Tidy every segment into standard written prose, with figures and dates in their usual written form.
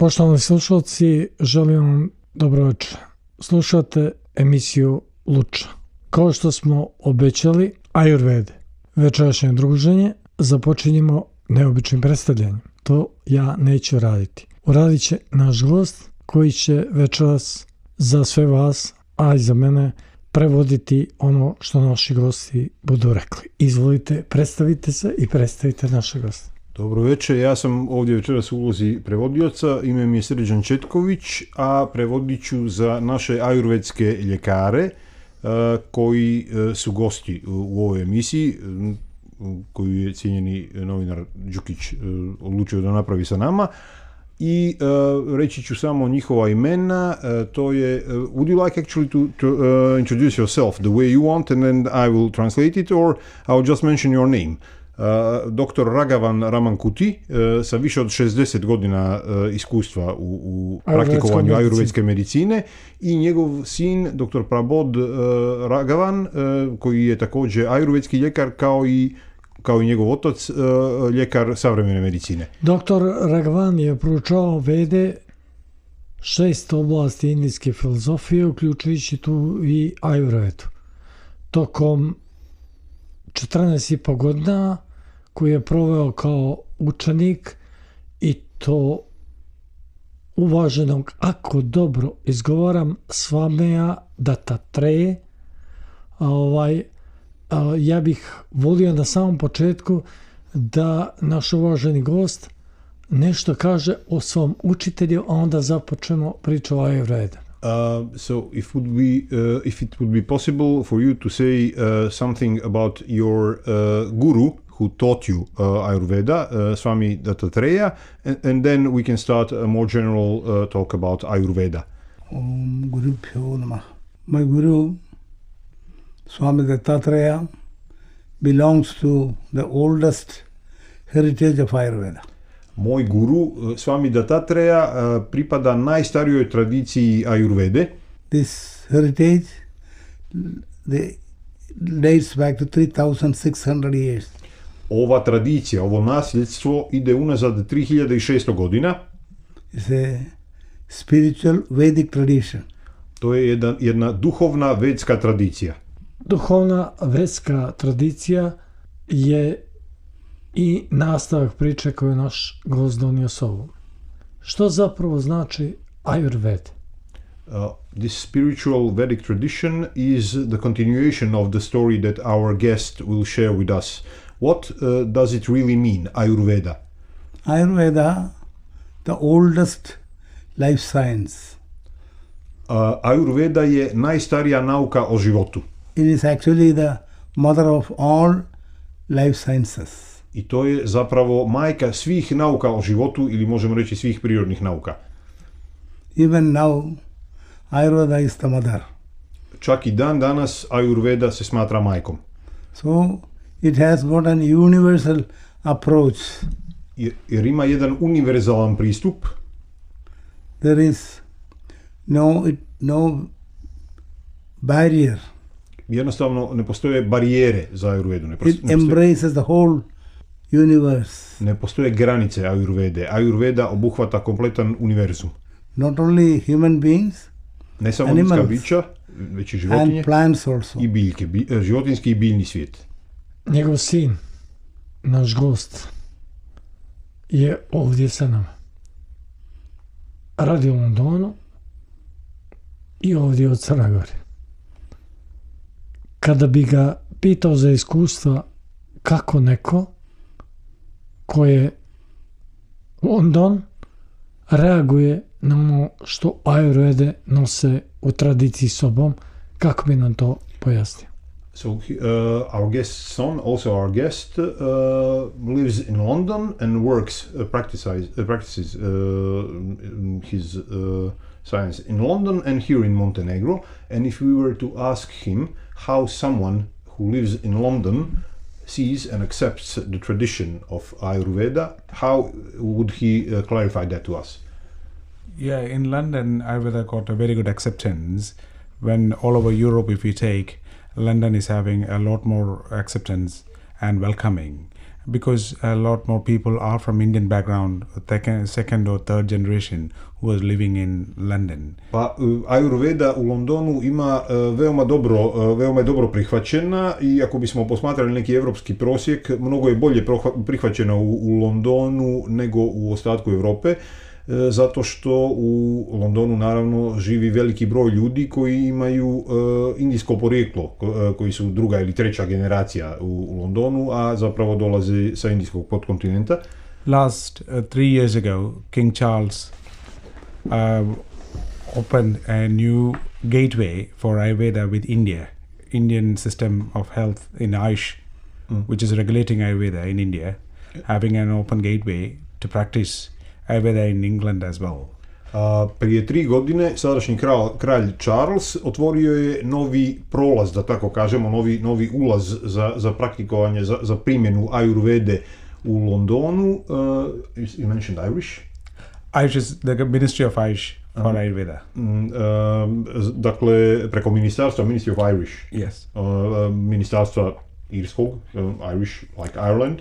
Poštovani slušalci, želim vam dobro večer. Slušate emisiju Luča. Kao što smo obećali, Ajurvede. Večerašnje druženje započinjemo neobičnim predstavljanjem. To ja neću raditi. Uradit će naš gost koji će večeras za sve vas, a i za mene, prevoditi ono što naši gosti budu rekli. Izvolite, predstavite se i predstavite naše goste. Dobro večer, ja sam ovdje večeras u ulozi prevodioca, ime mi je Srđan Četković, a prevodit ću za naše ajurvedske ljekare koji su gosti u ovoj emisiji, koju je cijenjeni novinar Đukić odlučio da napravi sa nama. I reći ću samo njihova imena. To je, would you like actually to introduce yourself the way you want and then I will translate it, or I will just mention your name? Dr. Raghavan Ramankutty sa više od 60 godina iskustva u praktikovanju ajurvedske medicine i njegov sin dr. Prabodh Raghavan koji je također ajurvedski ljekar kao i njegov otac, ljekar savremene medicine. Dr. Raghavan je proučavao Vede, 6 oblasti indijske filozofije, uključujući tu i Ajurvedu. Tokom 14,5 godina koji je proveo kao učenik i to uvaženog, ako dobro izgovaram, Svameja Dattatreje. Ja bih volio na samom početku da naš uvaženi gost nešto kaže o svom učitelju, a onda započnemo priču o Ajurvedi. So if it would be possible for you to say something about your guru who taught you Ayurveda, Swami Dattatreya, and then we can start a more general talk about Ayurveda. Guru Pyo Namah. My guru, Swami Dattatreya, belongs to the oldest heritage of Ayurveda. Moj guru, Swami Dattatreya, pripada najstarijoj tradiciji Ajurvede. This heritage dates back to 3600 years. Ova tradicija, ovo nasljedstvo ide unazad 3600 godina. It's a spiritual Vedic tradition. To je jedna duhovna vedska tradicija. Duhovna vedska tradicija je i nastavak priče koju naš gost donio s ovom. Što zapravo znači Ajurveda? This spiritual Vedic tradition is the continuation of the story that our guest will share with us. What does it really mean, Ayurveda? Ayurveda, the oldest life science. Ayurveda je najstarija nauka o životu. It is actually the mother of all life sciences. I to je zapravo majka svih nauka o životu, ili možemo reći svih prirodnih nauka. Even now, Ayurveda is the mother. Čak i dan danas Ayurveda se smatra majkom. So, it has got an universal approach. Jer ima jedan univerzalan pristup. There is no barrier. Jednostavno ne postoje barijere za Ayurvedu. It embraces the whole universe. Ne postoje granice Ayurvede. Ayurveda obuhvata kompletan univerzum. Not only human beings, ne samo ljudska bića, već i životinje, and plants also. I biljke, životinjski i biljni svijet. Njegov sin, naš gost, je ovdje sa nama. Radi u Londonu i ovdje od Crne Gore. Kada bi ga pitao za iskustva kako neko ko je London reaguje na ono što Ajurvede nose u tradiciji sobom, kako bi nam to pojasnio? So our guest's son, also our guest, lives in London and works, practices his science in London and here in Montenegro. And if we were to ask him how someone who lives in London sees and accepts the tradition of Ayurveda, how would he clarify that to us? Yeah, in London, Ayurveda got a very good acceptance. When all over Europe, if you take, London is having a lot more acceptance and welcoming. because a lot more people are from Indian background, second or third generation who was living in London. Pa Ayurveda u Londonu ima veoma je dobro prihvaćena i ako bismo posmatrali neki evropski prosjek, mnogo je bolje prihvaćena u Londonu nego u ostatku Europe, zato što u Londonu naravno živi veliki broj ljudi koji imaju indijsko porijeklo, koji su druga ili treća generacija u Londonu, a zapravo dolaze sa indijskog podkontinenta. Last 3 years ago, King Charles opened a new gateway for Ayurveda with India, Indian system of health in Ayush, which is regulating Ayurveda in India, having an open gateway to practice Ayurveda in England as well. Prije 3 godine sadašnji kralj Charles otvorio je novi prolaz, da tako kažemo, novi ulaz za praktikovanje, za primjenu Ayurvede u Londonu. You mentioned Irish? Ayush is the Ministry of Ayush for Ayurveda. Dakle, preko ministarstva, Ministry of Irish. Yes. Ministarstva irskog, Irish, like Ireland?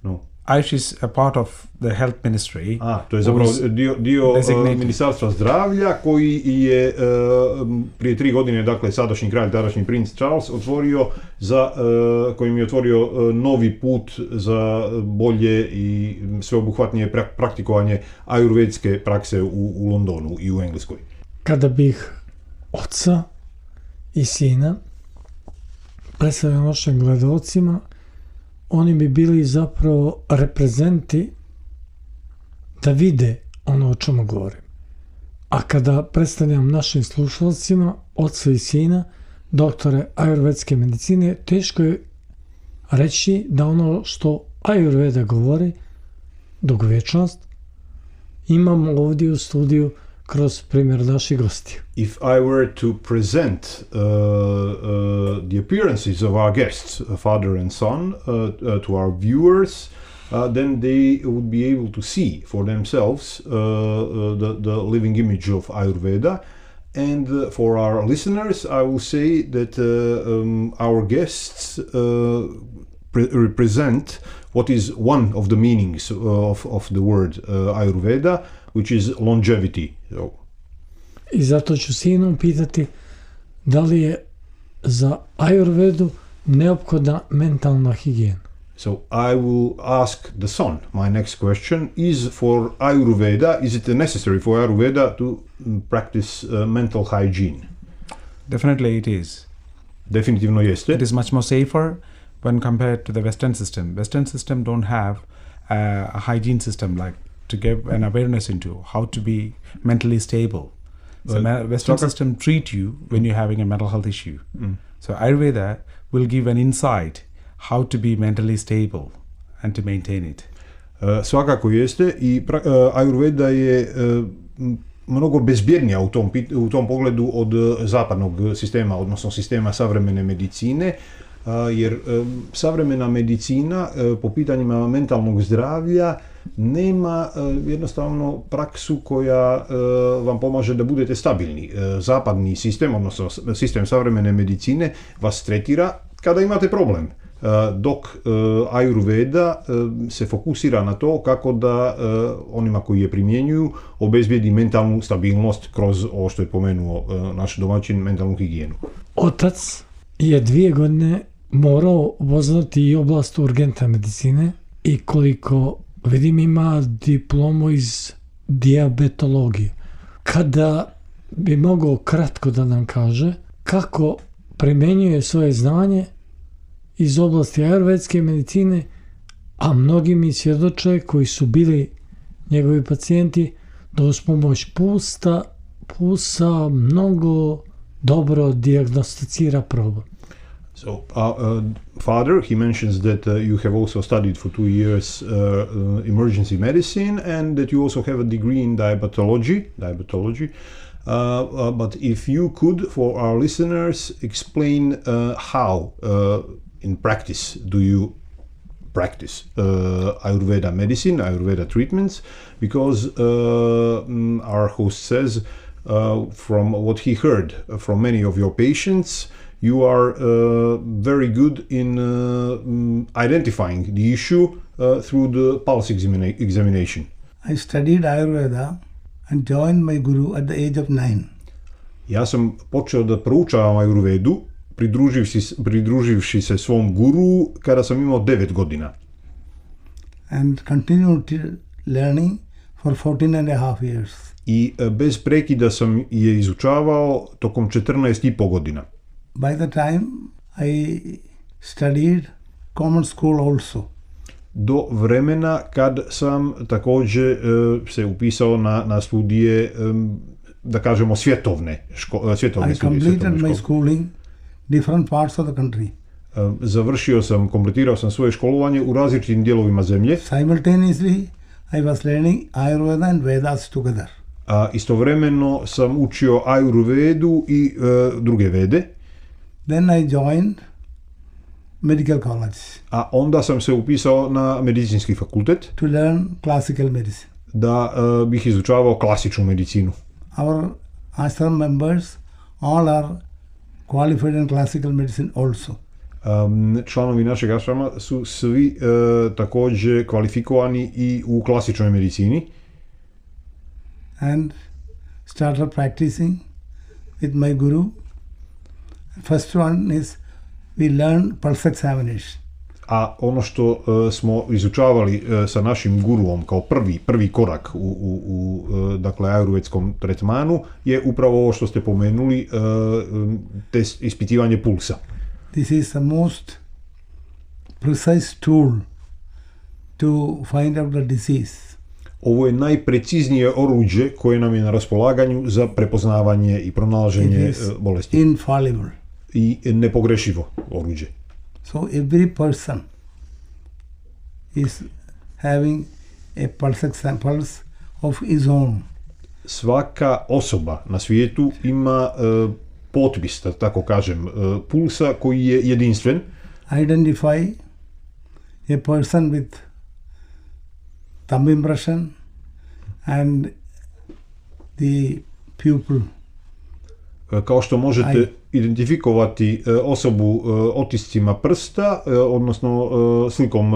No. Ayush is a part of the health ministry. To je zapravo dio ministarstva zdravlja koji je prije 3 godine, dakle, sadašnji kralj, tadašnji princ Charles kojim je otvorio novi put za bolje i sveobuhvatnije praktikovanje ajurvedske prakse u Londonu i u Engleskoj. Kada bih oca i sina predstavio našim gledalcima, oni bi bili zapravo reprezenti da vide ono o čemu govorim. A kada predstavljam našim slušalcima, oca i sina, doktore ajurvedske medicine, teško je reći da ono što Ayurveda govori, dugovječnost, imamo ovdje u studiju kroz primjer naših gostiju. If I were to present the appearances of our guests, father and son, to our viewers, then they would be able to see for themselves the living image of Ayurveda. And for our listeners, I will say that our guests represent what is one of the meanings of the word Ayurveda, which is longevity. So. I zato ću sinu pitati da li je za Ayurvedu neophodna mentalna higijena. So I will ask the son, my next question, is it necessary for Ayurveda to practice mental hygiene? Definitely it is. Definitivno jeste. It is much more safer when compared to the Western system. Western system don't have a hygiene system like to give an awareness into how to be mentally stable. So Western system treat you when you're having a mental health issue. So Ayurveda will give an insight how to be mentally stable and to maintain it. Svakako jeste i Ayurveda je mnogo bezbjednija u tom pogledu od zapadnog sistema, odnosno sistema savremene medicine, jer savremena medicina po pitanjima mentalnog zdravlja nema jednostavno praksu koja vam pomaže da budete stabilni. Zapadni sistem, odnosno sistem savremene medicine vas tretira kada imate problem. Dok Ayurveda se fokusira na to kako da onima koji je primjenjuju obezbijedi mentalnu stabilnost kroz ovo što je pomenuo naš domaćin, mentalnu higijenu. Otac je 2 godine morao poznati i oblast urgentne medicine i koliko vidim ima diplomu iz dijabetologije. Kada bi mogao kratko da nam kaže kako primjenjuje svoje znanje iz oblasti ajurvedske medicine, a mnogi mi svjedoče koji su bili njegovi pacijenti da uz pomoć pusa mnogo dobro dijagnosticira problem. So, Father, he mentions that you have also studied for 2 years emergency medicine and that you also have a degree in diabetology. But if you could, for our listeners, explain how in practice do you practice Ayurveda medicine, Ayurveda treatments, because our host says from what he heard from many of your patients, you are very good in identifying the issue through the pulse examination. I studied Ayurveda and joined my guru at the age of 9. Ja sam počeo da proučavam Ayurvedu, pridruživši se svom guru kada sam imao 9 godina. And continued learning for 14 and a half years. I bez prekida sam je izučavao tokom 14,5 godina. By the time I studied common school also. Do vremena kad sam također se upisao na studije, da kažemo svjetovne studije. I completed my schooling different parts of the country. Kompletirao sam svoje školovanje u različitim dijelovima zemlje. Simultaneously I was learning Ayurveda and Vedas together. Istovremeno sam učio Ayurvedu i druge vede. Then I joined medical college. A onda sam se upisao na medicinski fakultet. To learn classical medicine. Da bih izučavao klasičnu medicinu. Our ashram members all are qualified in classical medicine also. Članovi našeg ashrama su svi također kvalifikovani i u klasičnoj medicini. And started practicing with my guru. First one is we learn pulse examination. A ono što smo izučavali sa našim guruom kao prvi korak u dakle ajurvedskom tretmanu je upravo ovo što ste pomenuli, test ispitivanje pulsa. This is the most precise tool to find out the disease. Ovo je najpreciznije oruđe koje nam je na raspolaganju za prepoznavanje i pronalaženje bolesti. Infallible. I nepogrešivo oruđe. So every person is having a pulse of his own. Svaka osoba na svijetu ima potpis, da tako kažem, pulsa koji je jedinstven. Identify a person with thumb impression and the pupil. Kao što možete identifikovati osobu otiscima prsta, odnosno slikom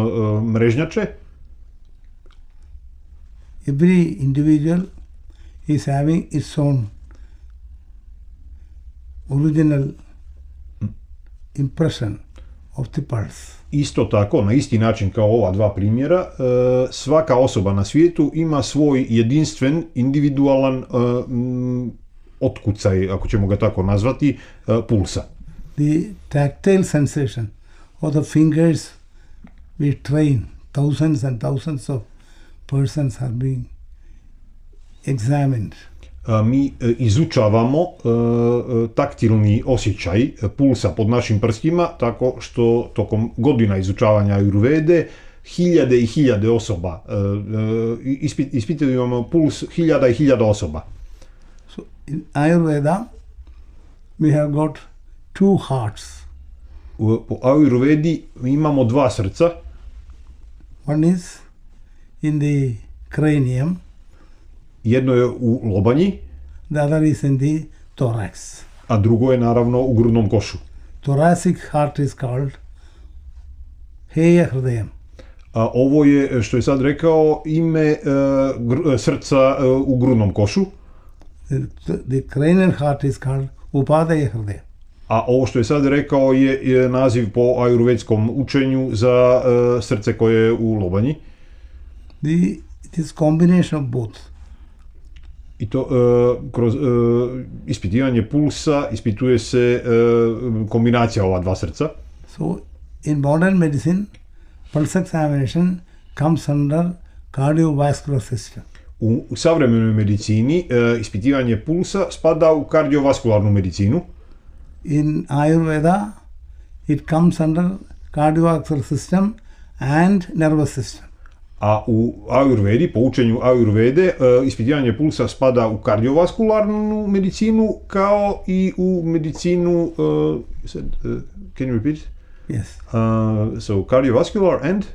mrežnjače. Every individual is having its own original impression of the pulse. Isto tako, na isti način kao ova dva primjera, svaka osoba na svijetu ima svoj jedinstven, individualan otkucaj, ako ćemo ga tako nazvati, pulsa. The tactile sensation of the fingers we train, thousands and thousands of persons are being examined. Mi izučavamo taktilni osjećaj pulsa pod našim prstima, tako što tokom godina izučavanja Ayurvede hiljade i hiljade osoba, ispitujemo puls hiljada i hiljada osoba. So in Ayurveda we have got two hearts. Po Ayurvedi imamo dva srca. One is in the cranium. Jedno je u lobanji. The other is in the thorax. A drugo je naravno u grudnom košu. Thoracic heart is called Heya Hridayam. A ovo je, što je sad rekao, ime srca u grudnom košu. The cranial heart is called Upadaya Hridayam. A ovo što je sad rekao je naziv po ajurvedskom učenju za srce koje je u lobanji. It is combination of both. I to kroz ispitivanje pulsa ispituje se kombinacija ova dva srca. So in modern medicine, pulse examination comes under cardiovascular system. U savremenoj medicini ispitivanje pulsa spada u kardiovaskularnu medicinu. In Ayurveda, it comes under cardiovascular system and nervous system. A u Ayurvedi, po učenju Ayurvede, ispitivanje pulsa spada u kardiovaskularnu medicinu kao i u medicinu, can you repeat? Yes. So cardiovascular and?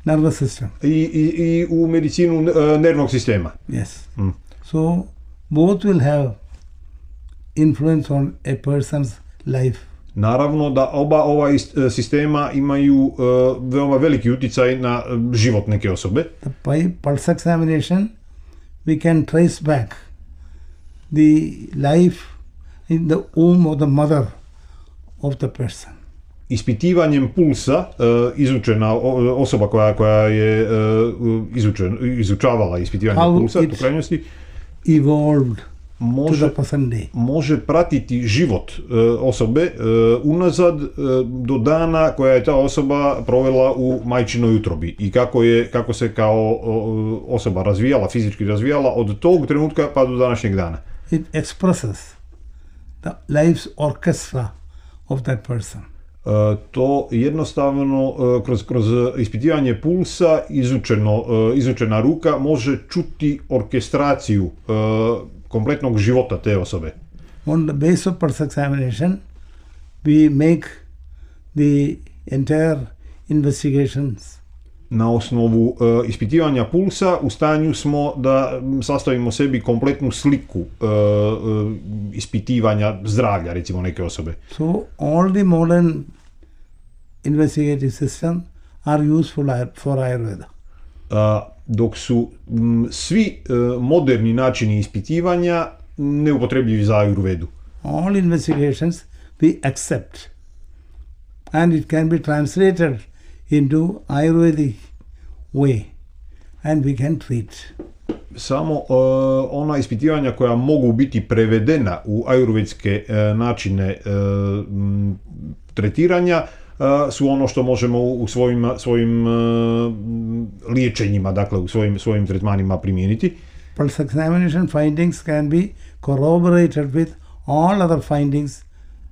Nervous system. I u medicinu nervnog sistema. Yes. So both will have influence on a person's life. Naravno da oba ova sistema imaju veoma veliki utjecaj na život neke osobe. By pulse examination, we can trace back the life in the womb of the mother of the person. Ispitivanjem pulsa izučena osoba koja je izučavala ispitivanje pulsa u krajnosti evolved to the present day. Može pratiti život osobe unazad do dana koja je ta osoba provela u majčinoj utrobi i kako se kao osoba razvijala, fizički razvijala od tog trenutka pa do današnjeg dana. It expresses the life's orchestra of that person. To jednostavno kroz ispitivanje pulsa izučena ruka može čuti orkestraciju kompletnog života te osobe. On the basis of pulse examination, we make the entire investigations. Na osnovu ispitivanja pulsa u stanju smo da sastavimo sebi kompletnu sliku ispitivanja zdravlja, recimo, neke osobe. So all the modern investigative systems are useful for Ayurveda. Dok su svi moderni načini ispitivanja neupotrebljivi za Ayurvedu. All investigations we accept and it can be translated into Ayurvedic way and we can treat. Samo ona ispitivanja koja mogu biti prevedena u ajurvedske načine tretiranja su ono što možemo u svojim liječenjima, dakle u svojim tretmanima primijeniti. Pulse examination findings can be corroborated with all other findings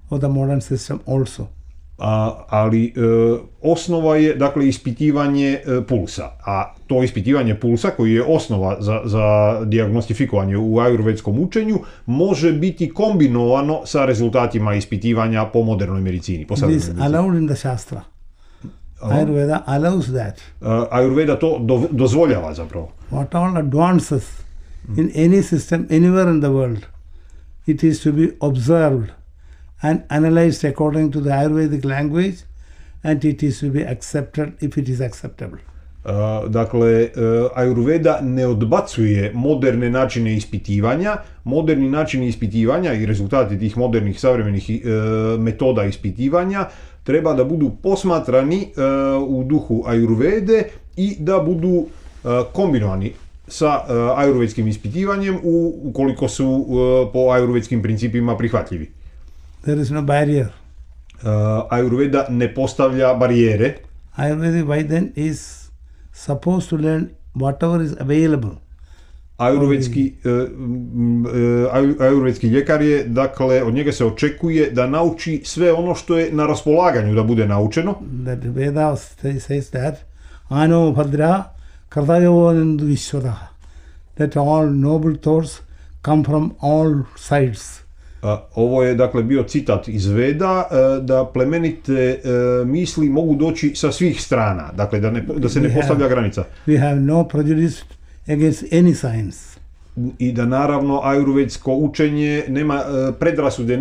of the modern system also. Ali osnova je, dakle, ispitivanje pulsa, a to ispitivanje pulsa, koji je osnova za dijagnostifikovanje u ajurvedskom učenju, može biti kombinovano sa rezultatima ispitivanja po modernoj medicini. It is allowed in the Shastra. Ayurveda allows that. Ayurveda to dozvoljava zapravo. What all advances in any system anywhere in the world, it is to be observed and analyzed according to the Ayurvedic language and it is to be accepted if it is acceptable. Dakle, Ayurveda ne odbacuje moderne načine ispitivanja. Moderni načini ispitivanja i rezultati tih modernih savremenih metoda ispitivanja treba da budu posmatrani u duhu Ayurvede i da budu kombinovani sa ajurvedskim ispitivanjem ukoliko su po ajurvedskim principima prihvatljivi. There is no barrier. Ayurveda ne postavlja barijere. Ayurvedic Vaidyan is supposed to learn whatever is available. Ajurvedski ljekar je, dakle, od njega se očekuje da nauči sve ono što je na raspolaganju da bude naučeno. That Veda says that ano bhadra kardayovanandu vishwadaha. That all noble thoughts come from all sides. Ovo je, dakle, bio citat iz Veda, da plemenite misli mogu doći sa svih strana, dakle da se ne postavlja granica. We have no prejudice against any science. I da naravno ajurvedsko učenje nema predrasude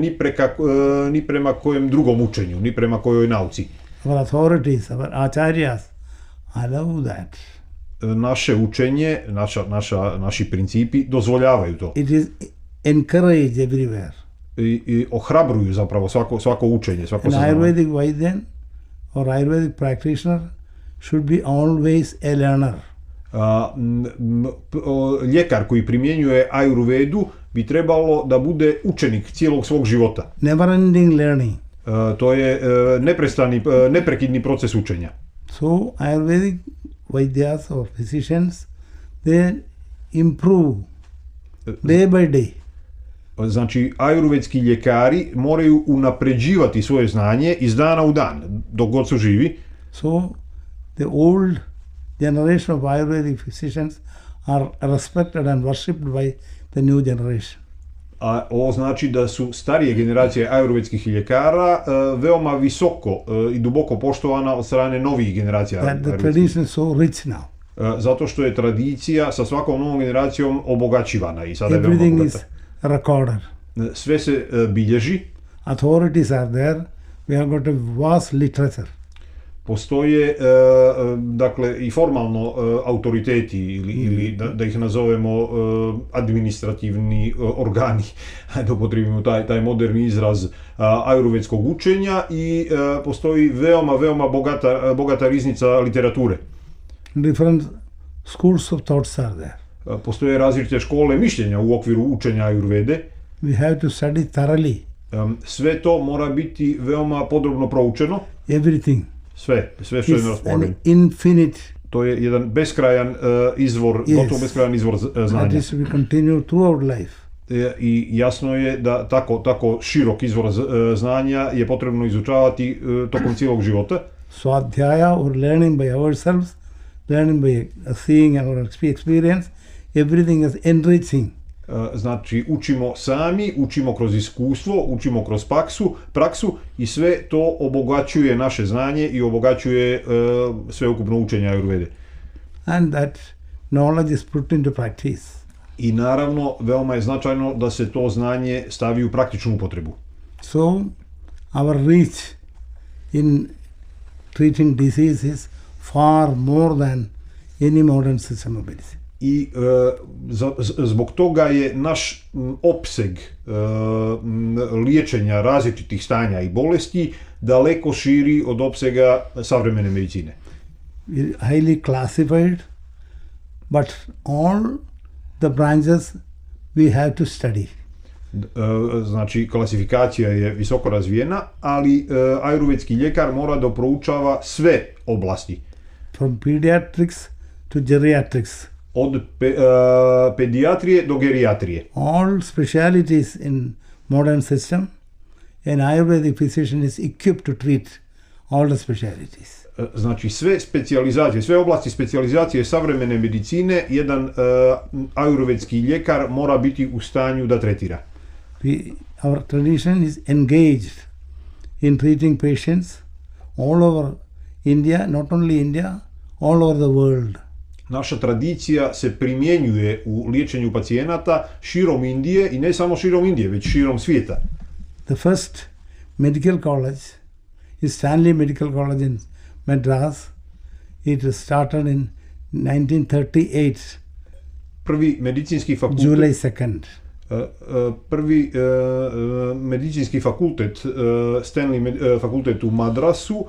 ni prema kojem drugom učenju, ni prema kojoj nauci. Our authorities, our acharyas allow that. Naše učenje, naši principi dozvoljavaju to. It is encouraged everywhere. I ohrabruju zapravo svako učenje, svako saznanje. An Ayurvedic Vaidyan or Ayurvedic practitioner should be always a learner. Ljekar koji primjenjuje Ayurvedu bi trebalo da bude učenik cijelog svog života. Never ending learning. To je neprekidni proces učenja. So Ayurvedic Vaidyas or physicians, they improve day by day. Znači, ajurvedski ljekari moraju unapređivati svoje znanje iz dana u dan, dok god su živi. So, the old generation of Ayurvedic physicians are respected and worshipped by the new generation. A ovo znači da su starije generacije ajurvedskih ljekara veoma visoko i duboko poštovana od strane novih generacija. That the tradition is so rich now. Zato što je tradicija sa svakom novom generacijom obogaćivana i sada je Everything veoma is recorded. Sve se bilježi. Authorities are there We have got a vast literature. Postoje dakle i formalno autoriteti ili da ih nazovemo administrativni organi, da upotrijebimo taj moderni izraz ajurvedskog učenja i postoji veoma bogata riznica literature. Different schools of thoughts are there. Postoje različite škole mišljenja u okviru učenja ajurvede. We have to study thoroughly. Sve to mora biti veoma podrobno proučeno. Everything. Sve što je na raspolaganju. Infinite. To je jedan beskrajan izvor, gotovo beskrajan izvor znanja. That is to be continued throughout life. I jasno je da tako širok izvor znanja je potrebno izučavati tokom cijelog života. Swadhyaya, or learning by ourselves, learning by seeing our experience, everything is enriching. Znači, učimo sami, učimo kroz iskustvo, učimo kroz praksu i sve to obogaćuje naše znanje i obogaćuje sveukupno učenje ajurvede. And that knowledge is put into practice. I naravno, veoma je značajno da se to znanje stavi u praktičnu upotrebu. So, our reach in treating disease is far more than any modern system of medicine. I zbog toga je naš opseg liječenja različitih stanja i bolesti daleko širi od opsega savremene medicine. Highly classified, but all the branches we have to study. Znači, klasifikacija je visoko razvijena, ali ajurvedski ljekar mora da proučava sve oblasti. From pediatrics to geriatrics. Od pedijatrije do gerijatrije. All specialities in modern system, an Ayurvedic physician is equipped to treat all the specialities. Znači, sve specijalizacije, sve oblasti specijalizacije savremene medicine, jedan ajurvedski ljekar mora biti u stanju da tretira. Our tradition is engaged in treating patients all over India, not only India, all over the world. Naša tradicija se primjenjuje u liječenju pacijenata širom Indije i ne samo širom Indije, već širom svijeta. The first medical college is Stanley Medical College in Madras. It was started in 1938. Prvi medicinski fakultet. July 2nd. Prvi medicinski fakultet, Stanley fakultet u Madrasu,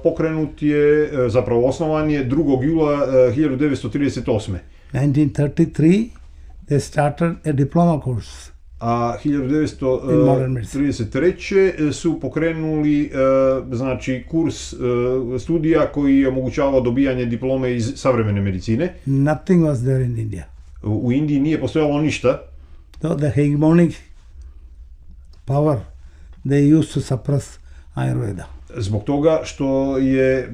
pokrenut je, zapravo osnovan je 2. jula 1938. 1933 they started a diploma course. A 1933. su pokrenuli znači kurs studija koji je omogućavao dobijanje diplome iz savremene medicine. Nothing was there in India. U Indiji nije postojalo ništa. So the hegemonic power they used to suppress Ayurveda. Zbog toga što je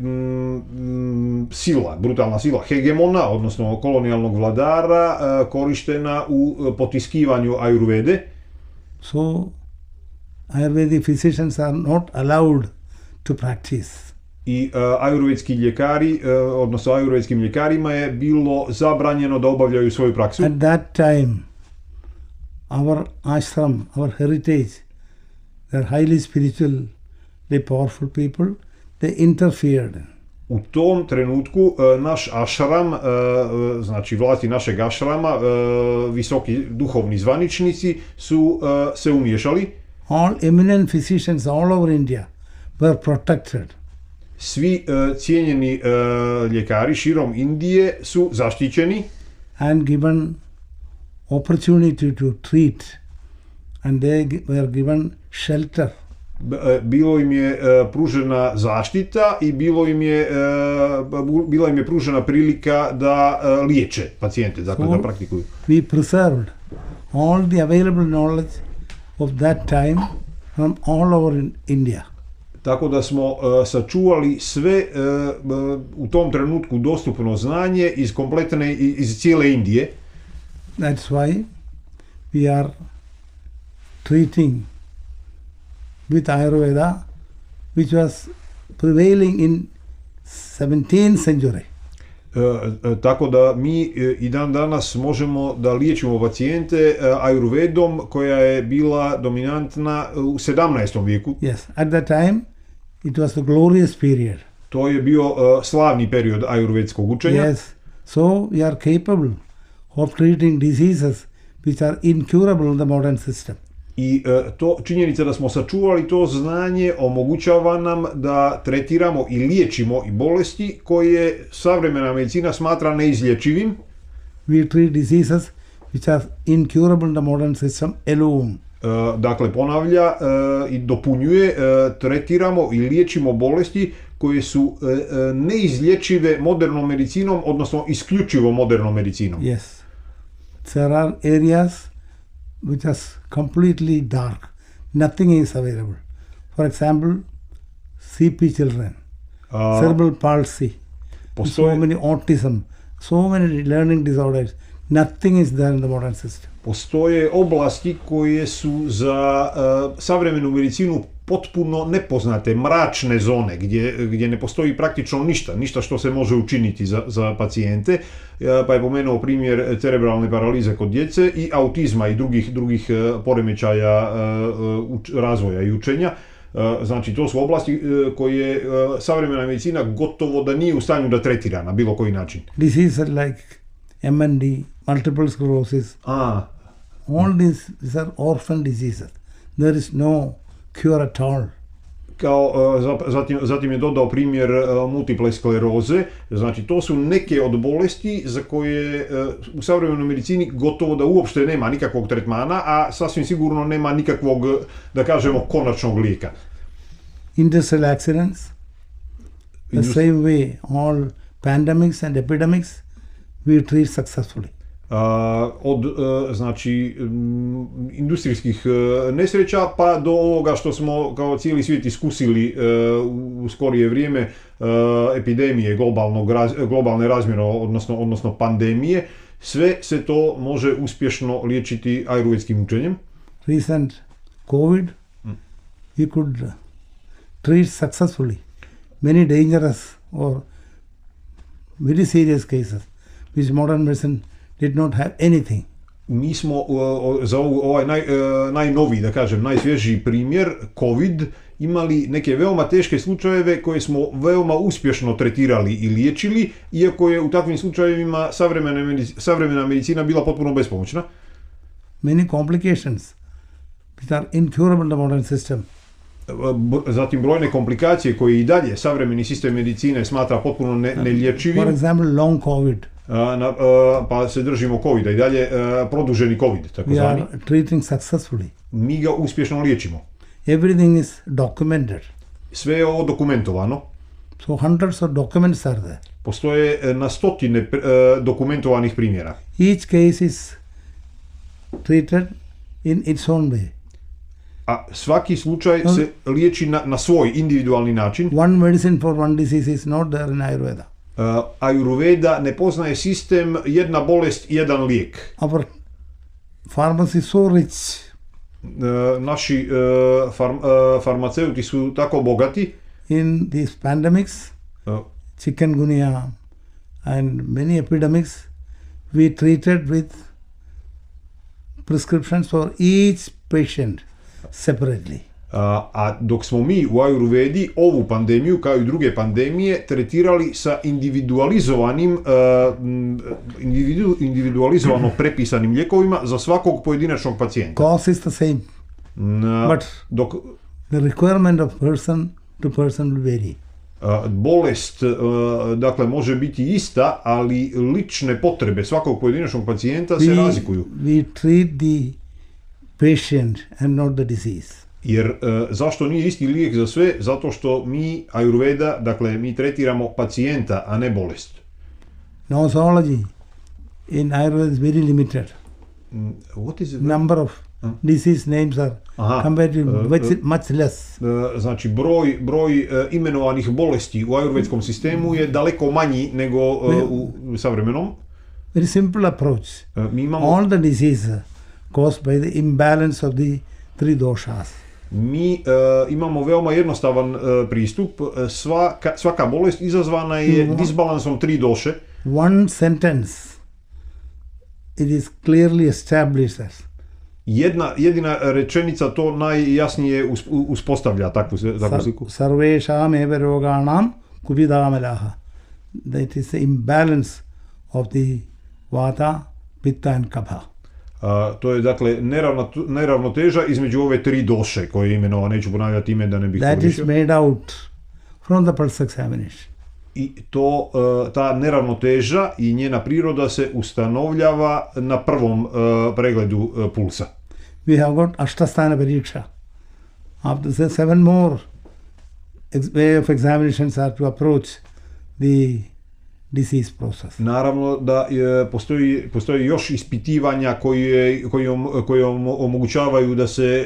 brutalna sila hegemona, odnosno kolonijalnog vladara, korištena u potiskivanju ajurvede. So, Ayurvedic physicians are not allowed to practice. I ajurvedski ljekari, odnosno ajurvedskim ljekarima je bilo zabranjeno da obavljaju svoju praksu. At that time, our ashram, our heritage, they are highly spiritual, the powerful people, they interfered. U tom trenutku naš ashram, znači vlasti našeg ashrama, visoki duhovni zvaničnici su se umiješali. All eminent physicians all over India were protected. Svi cijenjeni ljekari širom Indije su zaštićeni. And given opportunity to treat, and they were given shelter. Bilo im je pružena zaštita i bila im je pružena prilika da liječe pacijente, dakle da praktikuju. We preserved all the available knowledge of that time from all over India. Tako da smo sačuvali sve u tom trenutku dostupno znanje iz cijele Indije. That's why we are treating with Ayurveda, which was prevailing in 17th century. Tako da mi i dan danas možemo da liječimo pacijente ajurvedom koja je bila dominantna u 17. vijeku. Yes, at that time it was a glorious period. To je bio slavni period ajurvedskog učenja. Yes, so we are capable of treating diseases which are incurable in the modern system. I to činjenica da smo sačuvali to znanje omogućava nam da tretiramo i liječimo i bolesti koje savremena medicina smatra neizlječivim. We treat diseases which are incurable in the modern system alone. Dakle, ponavlja i dopunjuje, tretiramo i liječimo bolesti koje su neizlječive modernom medicinom, odnosno isključivo modernom medicinom. Yes. There are areas which are completely dark. Nothing is available. For example, CP children, cerebral palsy, so many autism, so many learning disorders. Nothing is there in the modern system. Postoje oblasti koje su za savremenu medicinu potpuno nepoznate, mračne zone gdje ne postoji praktično ništa što se može učiniti za pacijente. Pa je pomenuo primjer cerebralne paralize kod djece i autizma i drugih poremećaja razvoja i učenja. Znači, to su oblasti koje savremena medicina gotovo da nije u stanju da tretira na bilo koji način. Diseases like MND, multiple sclerosis, all these are orphan diseases. There is no cure at all. Zatim je dodao primjer multiple skleroze. Znači, to su neke od bolesti za koje u savremenoj medicini gotovo da uopšte nema nikakvog tretmana, a sasvim sigurno nema nikakvog, da kažemo, konačnog lijeka. Industrial accidents, the same way all pandemics and epidemics we treat successfully. Od znači industrijskih nesreća pa do ovoga što smo kao cijeli svijet iskusili u skorije vrijeme, epidemije globalne razmjere, odnosno pandemije, sve se to može uspješno liječiti ajurvedskim učenjem. Recent COVID, you could treat successfully many dangerous or very serious cases which modern medicine did not have anything. Mi smo za ovaj najnoviji, da kažem, najsvježiji primjer, COVID, imali neke veoma teške slučajeve koje smo veoma uspješno tretirali i liječili, iako je u takvim slučajevima savremena medicina bila potpuno bespomoćna. Many complications which are incurable in the modern system. Zatim brojne komplikacije koje i dalje savremeni sistem medicine smatra potpuno nelječivim. For example, long COVID. Pa se držimo COVID-a i dalje, produženi COVID, tako zvani. We are treating successfully. Mi ga uspješno liječimo. Everything is documented. Sve je ovo dokumentovano. So hundreds of documents are there. Postoje na stotine dokumentovanih primjera. Each case is treated in its own way. A svaki slučaj se liječi na svoj individualni način. One medicine for one disease is not there in Ayurveda. Ayurveda ne poznaje sistem jedna bolest, jedan lijek. Our pharmacy is so rich. Naši farmaceuti su tako bogati. In these pandemics, chikungunya and many epidemics, we treated with prescriptions for each patient separately. A dok smo mi u Ajurvedi ovu pandemiju, kao i druge pandemije, tretirali sa individualizovano prepisanim lijekovima za svakog pojedinačnog pacijenta. Cause is the same, but the requirement of person to person will vary. Bolest, dakle, može biti ista, ali lične potrebe svakog pojedinačnog pacijenta se razlikuju. We treat the patient and not the disease. Jer zašto nije isti lijek za sve? Zato što mi, Ayurveda, dakle, mi tretiramo pacijenta, a ne bolest. Nosology in Ayurveda is very limited. What is it? Number of disease names are comparatively much less. Znači, broj imenovanih bolesti u ajurvedskom sistemu je daleko manji nego u savremenom. Very simple approach. All the diseases caused by the imbalance of the three doshas. Mi imamo veoma jednostavan pristup. Svaka bolest izazvana je disbalansom tri doše. one sentence, it is clearly established as jedina rečenica to najjasnije uspostavlja takvu sliku. Sarvesham eva roganam kupidamalaha. That is the imbalance of the vata, pitta and kapha. To je dakle neravnoteža između ove tri doše koje je imenovao, neću ponavljati ime da ne bih pogrešio. That is made out from the pulse examination. I ta neravnoteža i njena priroda se ustanovljava na prvom pregledu pulsa. We have got Ashtasthana Pariksha. After the 7 more way of examinations are to approach the disease process. Naravno da postoji još ispitivanja koje omogućavaju da se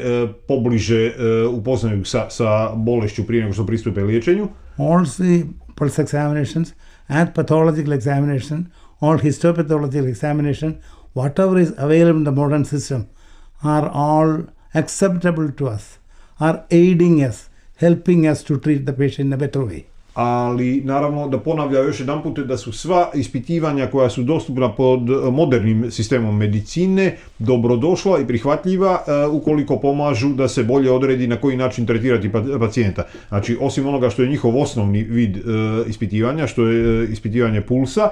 pobliže upoznaju sa bolešću prije nego što pristupe liječenju. All the pulse examinations and pathological examination, all histopathological examination, whatever is available in the modern system are all acceptable to us, are aiding us, helping us to treat the patient in a better way. Ali naravno da ponavlja još jedan put da su sva ispitivanja koja su dostupna pod modernim sistemom medicine dobrodošla i prihvatljiva ukoliko pomažu da se bolje odredi na koji način tretirati pacijenta. Znači, osim onoga što je njihov osnovni vid ispitivanja, što je ispitivanje pulsa,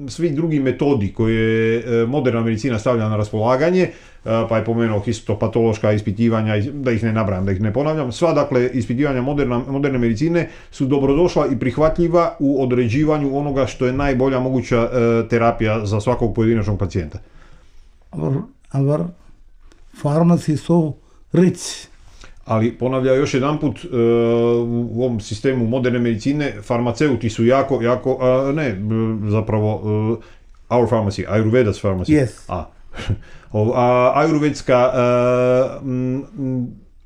svi drugi metodi koje moderna medicina stavlja na raspolaganje, pa je pomenuo histopatološka ispitivanja, da ih ne nabrajam, da ih ne ponavljam, sva dakle ispitivanja moderne medicine su dobrodošla i prihvatljiva u određivanju onoga što je najbolja moguća terapija za svakog pojedinačnog pacijenta. Our pharmacy is so rich. Ali ponavlja još jedan put, u ovom sistemu moderne medicine farmaceuti su jako, our pharmacy, Ayurveda's pharmacy. Yes. Ajurvedska,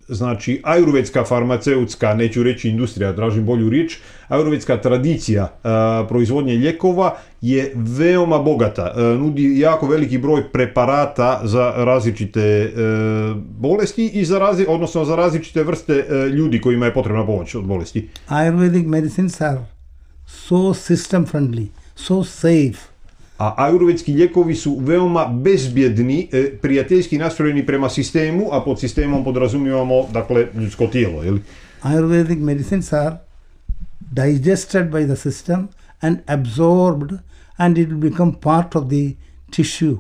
znači ajurvedska farmaceutska, neću reći industrija, tražim bolju riječ, ajurvedska tradicija proizvodnje lijekova je veoma bogata, nudi jako veliki broj preparata za različite bolesti i za različite vrste ljudi kojima je potrebna pomoć od bolesti. Ayurvedic medicines are so system friendly, so safe. A ajurvedski lijekovi su veoma bezbjedni, prijateljski nastrojeni prema sistemu, a pod sistemom podrazumijevamo, dakle, ljudsko tijelo. Jel? Ayurvedic medicines are digested by the system and absorbed, and it will become part of the tissue.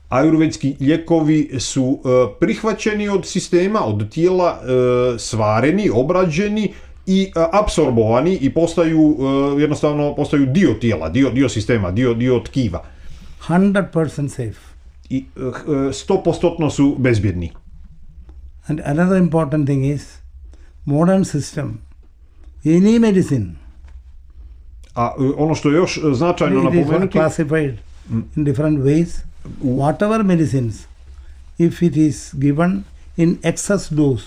Ajurvedski lijekovi su prihvaćeni od sistema, od tijela, svareni, obrađeni i apsorbovani i postaju dio tijela, dio sistema, dio tkiva. 100% safe. I 100% su bezbjedni. And another important thing is, modern system, any medicine, a ono što je još značajno napomenuti, classified in different ways, whatever medicines, if it is given in excess dose,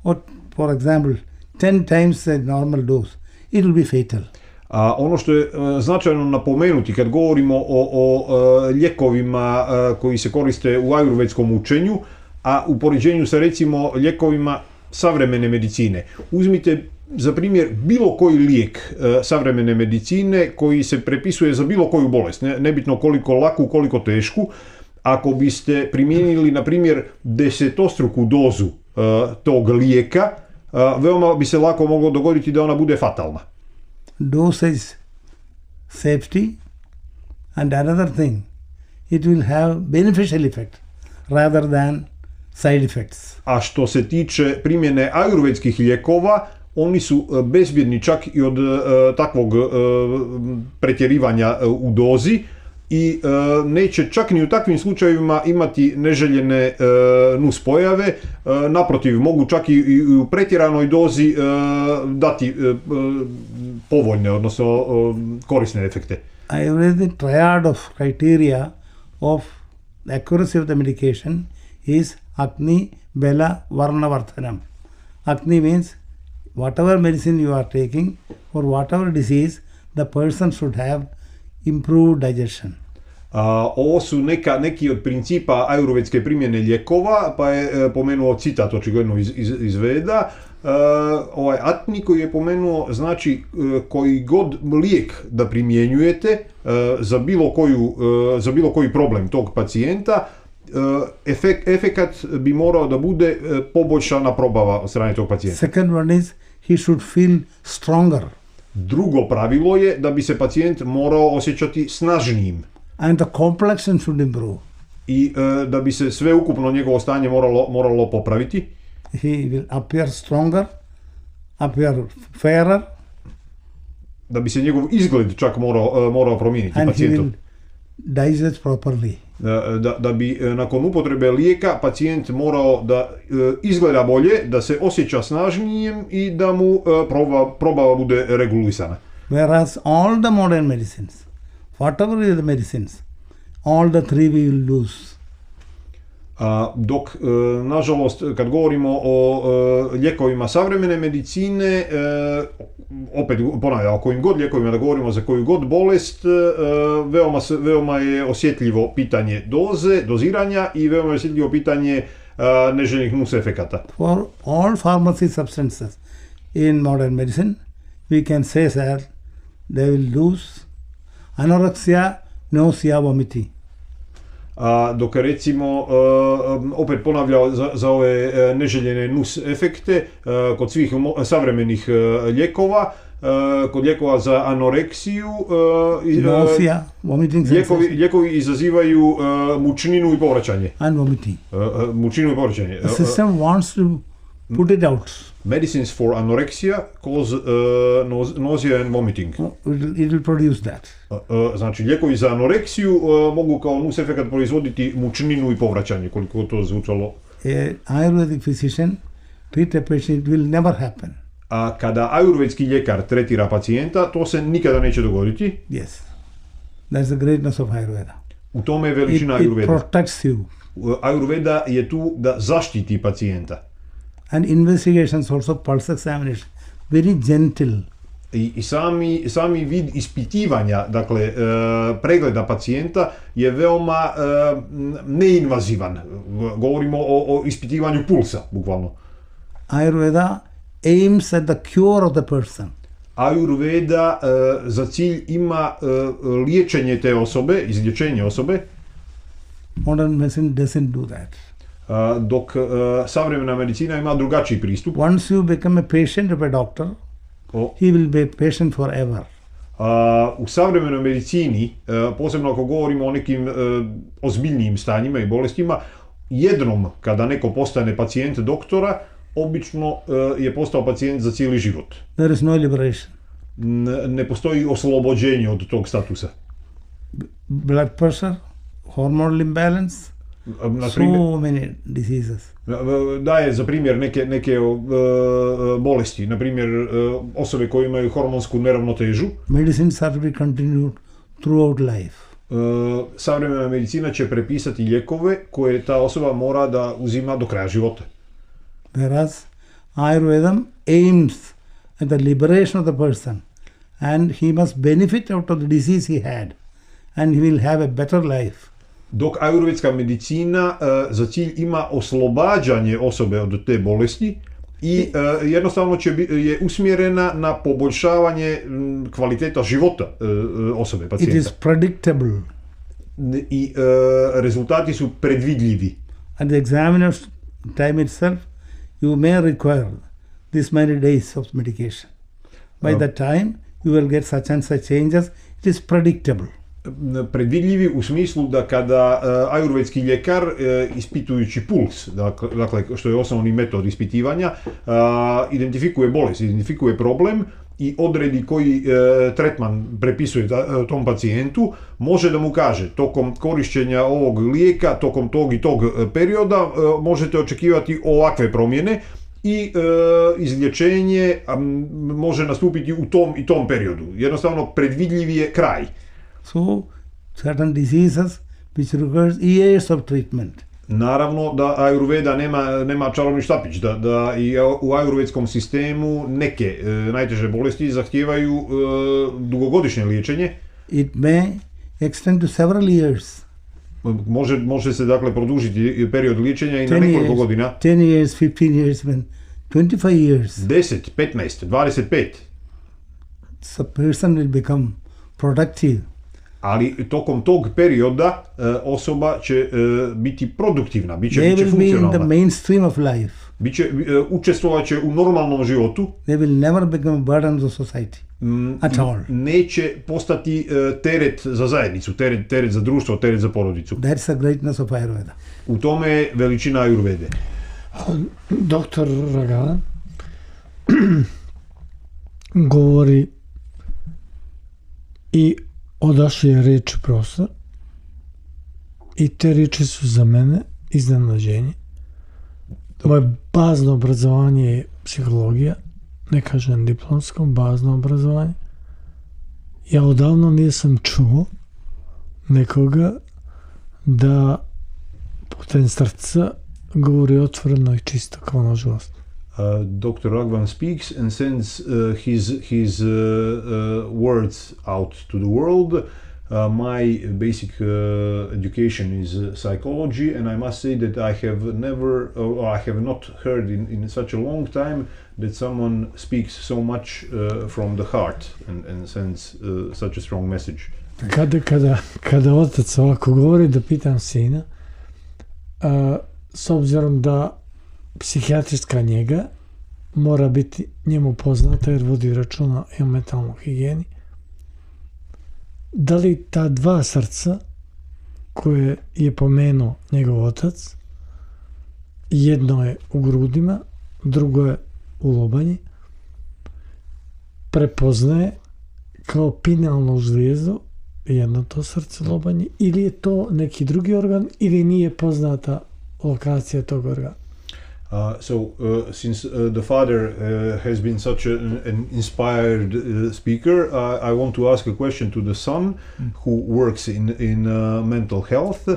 or for example 10 times the normal dose, it will be fatal. A ono što je značajno napomenuti kad govorimo o lijekovima koji se koriste u ajurvedskom učenju, a u poređenju sa recimo lijekovima savremene medicine. Uzmite za primjer bilo koji lijek savremene medicine koji se prepisuje za bilo koju bolest, nebitno koliko laku, koliko tešku. Ako biste primijenili na primjer 10-struku dozu tog lijeka, veoma bi se lako moglo dogoditi da ona bude fatalna. Dosage safety, and another thing, it will have beneficial effect rather than side effects. A što se tiče primjene ajurvedskih lijekova, oni su bezbjedni čak i od takvog pretjerivanja u dozi i neće čak ni u takvim slučajevima imati neželjene nuspojave, naprotiv, mogu čak i u pretjeranoj dozi dati povoljne, odnosno korisne efekte. Ayurvedic triad of criteria of accuracy of the medication is Agni, Bela, Varna, Vardhanam. Agni means whatever medicine you are taking for whatever disease, the person should have improved digestion. Ovo su neki od principa ajurvedske primjene lijekova, pa je pomenuo citat očigledno iz Veda. Atni koji je pomenuo, znači koji god lijek da primjenjujete za bilo koji problem tog pacijenta, efekat bi morao da bude poboljšana probava od strane tog pacijenta. Second one is he should feel stronger. Drugo pravilo je da bi se pacijent morao osjećati snažnijim. And the complexion should improve. I da bi se sveukupno njegovo stanje moralo popraviti. He will appear stronger, appear fairer. Da bi se njegov izgled čak morao promijeniti pacijentu. And he will digest properly. Da bi nakon upotrebe lijeka pacijent morao da izgleda bolje, da se osjeća snažnijim i da mu probava bude regulisana. Whereas all the modern medicines, whatever is the medicines, all the three we will lose. Dok, nažalost, kad govorimo o lijekovima savremene medicine, opet ponavljam, o kojim god lijekovima da govorimo za koju god bolest, veoma je osjetljivo pitanje doziranja i veoma je osjetljivo pitanje neželjenih nusefekata. For all pharmacy substances in modern medicine, we can say that they will lose anorexia, nausea, vomiting. Dok recimo, opet ponavljao za ove neželjene nus efekte, kod svih savremenih lijekova, kod lijekova za anoreksiju, lijekovi izazivaju mučninu i povraćanje. And vomiting. Mučninu i povraćanje. The system wants to put it out. Medicines for anorexia cause nausea and vomiting. It will produce that. Znači, lijekovi za anoreksiju mogu kao nus efekat proizvoditi mučninu i povraćanje, koliko to zvučalo. Ayurvedic physician treat a patient, it will never happen. A kada ajurvedski ljekar tretira pacijenta, to se nikada neće dogoditi. Yes. That's the greatness of Ayurveda. U tome je veličina Ayurveda. It protects you. Ayurveda je tu da zaštiti pacijenta. And investigations also, pulse examination, very gentle. I sami vid ispitivanja, dakle, pregleda pacijenta je veoma neinvazivan. Govorimo o ispitivanju pulsa, bukvalno. Ayurveda aims at the cure of the person. Ayurveda za cilj ima liječenje te osobe, izlječenje osobe. Modern medicine doesn't do that. Dok savremena medicina ima drugačiji pristup. Once you become a patient of a doctor, he will be a patient forever. U savremenoj medicini, posebno ako govorimo o nekim ozbiljnijim stanjima i bolestima, jednom kada neko postane pacijent doktora, obično je postao pacijent za cijeli život. There is no liberation. Ne postoji oslobođenje od tog statusa. Blood pressure, hormonal imbalance, so many diseases. Daje za primjer neke bolesti, na primjer osobe koje imaju hormonsku neravnotežu. Medicines are to be continued throughout life. Savremena medicina će prepisati lijekove koje ta osoba mora da uzima do kraja života. Whereas Ayurveda aims at the liberation of the person, and he must benefit out of the disease he had, and he will have a better life. Dok ajurvedska medicina za cilj ima oslobađanje osobe od te bolesti i jednostavno je usmjerena na poboljšavanje kvaliteta života osobe, pacijenta. It is predictable. I rezultati su predvidljivi. At the examiner's time itself, you may require this many days of medication. By that time, you will get such and such changes. It is predictable. Predvidljivi u smislu da kada ajurvedski ljekar ispitujući puls, dakle što je osnovni metod ispitivanja, identifikuje bolest, identifikuje problem i odredi koji tretman prepisuje tom pacijentu, može da mu kaže tokom korišćenja ovog lijeka, tokom tog i tog perioda možete očekivati ovakve promjene i izlječenje može nastupiti u tom i tom periodu. Jednostavno predvidljiv je kraj. So, certain diseases which requires years of treatment. Naravno da Ayurveda nema čarobni štapić, da i u ajurvedskom sistemu neke najteže bolesti zahtijevaju dugogodišnje liječenje. It may extend to several years. Može se dakle produžiti period liječenja i na nekoliko godina. 10 years, 15 years when 25 years, 10, 15, 25. the person will become productive. Ali tokom tog perioda osoba će biti produktivna, bit će They will be in the funkcionalna. mainstream of life. Učestvovat će u normalnom životu. They will never become a burden to society at all. Neće postati teret za zajednicu, teret za društvo, teret za porodicu. That's the greatness of Ayurveda. U tome je veličina Ajurvede. Doktor Raghavan govori i odašlje riječi profesor i te riječi su za mene iznenađenje. Moje bazno obrazovanje je psihologija, ne kažem diplomsko, bazno obrazovanje. Ja odavno nisam čuo nekoga da putem srca govori otvoreno i čisto kao nažalost. Dr. Raghavan speaks and sends his words out to the world. My basic education is psychology, and I must say that I have not heard in such a long time that someone speaks so much from the heart and sends such a strong message. Kada otac ovako govori, da pitam sina, s obzirom da psihijatrijska njega mora biti njemu poznata jer vodi računa i o mentalnoj higijeni, da li ta dva srca koje je pomenuo njegov otac, jedno je u grudima, drugo je u lobanji, prepoznaje kao pinalnu zvijezdu jedno to srce lobanji, ili je to neki drugi organ, ili nije poznata lokacija tog organa? Since the father has been such an inspired speaker, I want to ask a question to the son who works in mental health,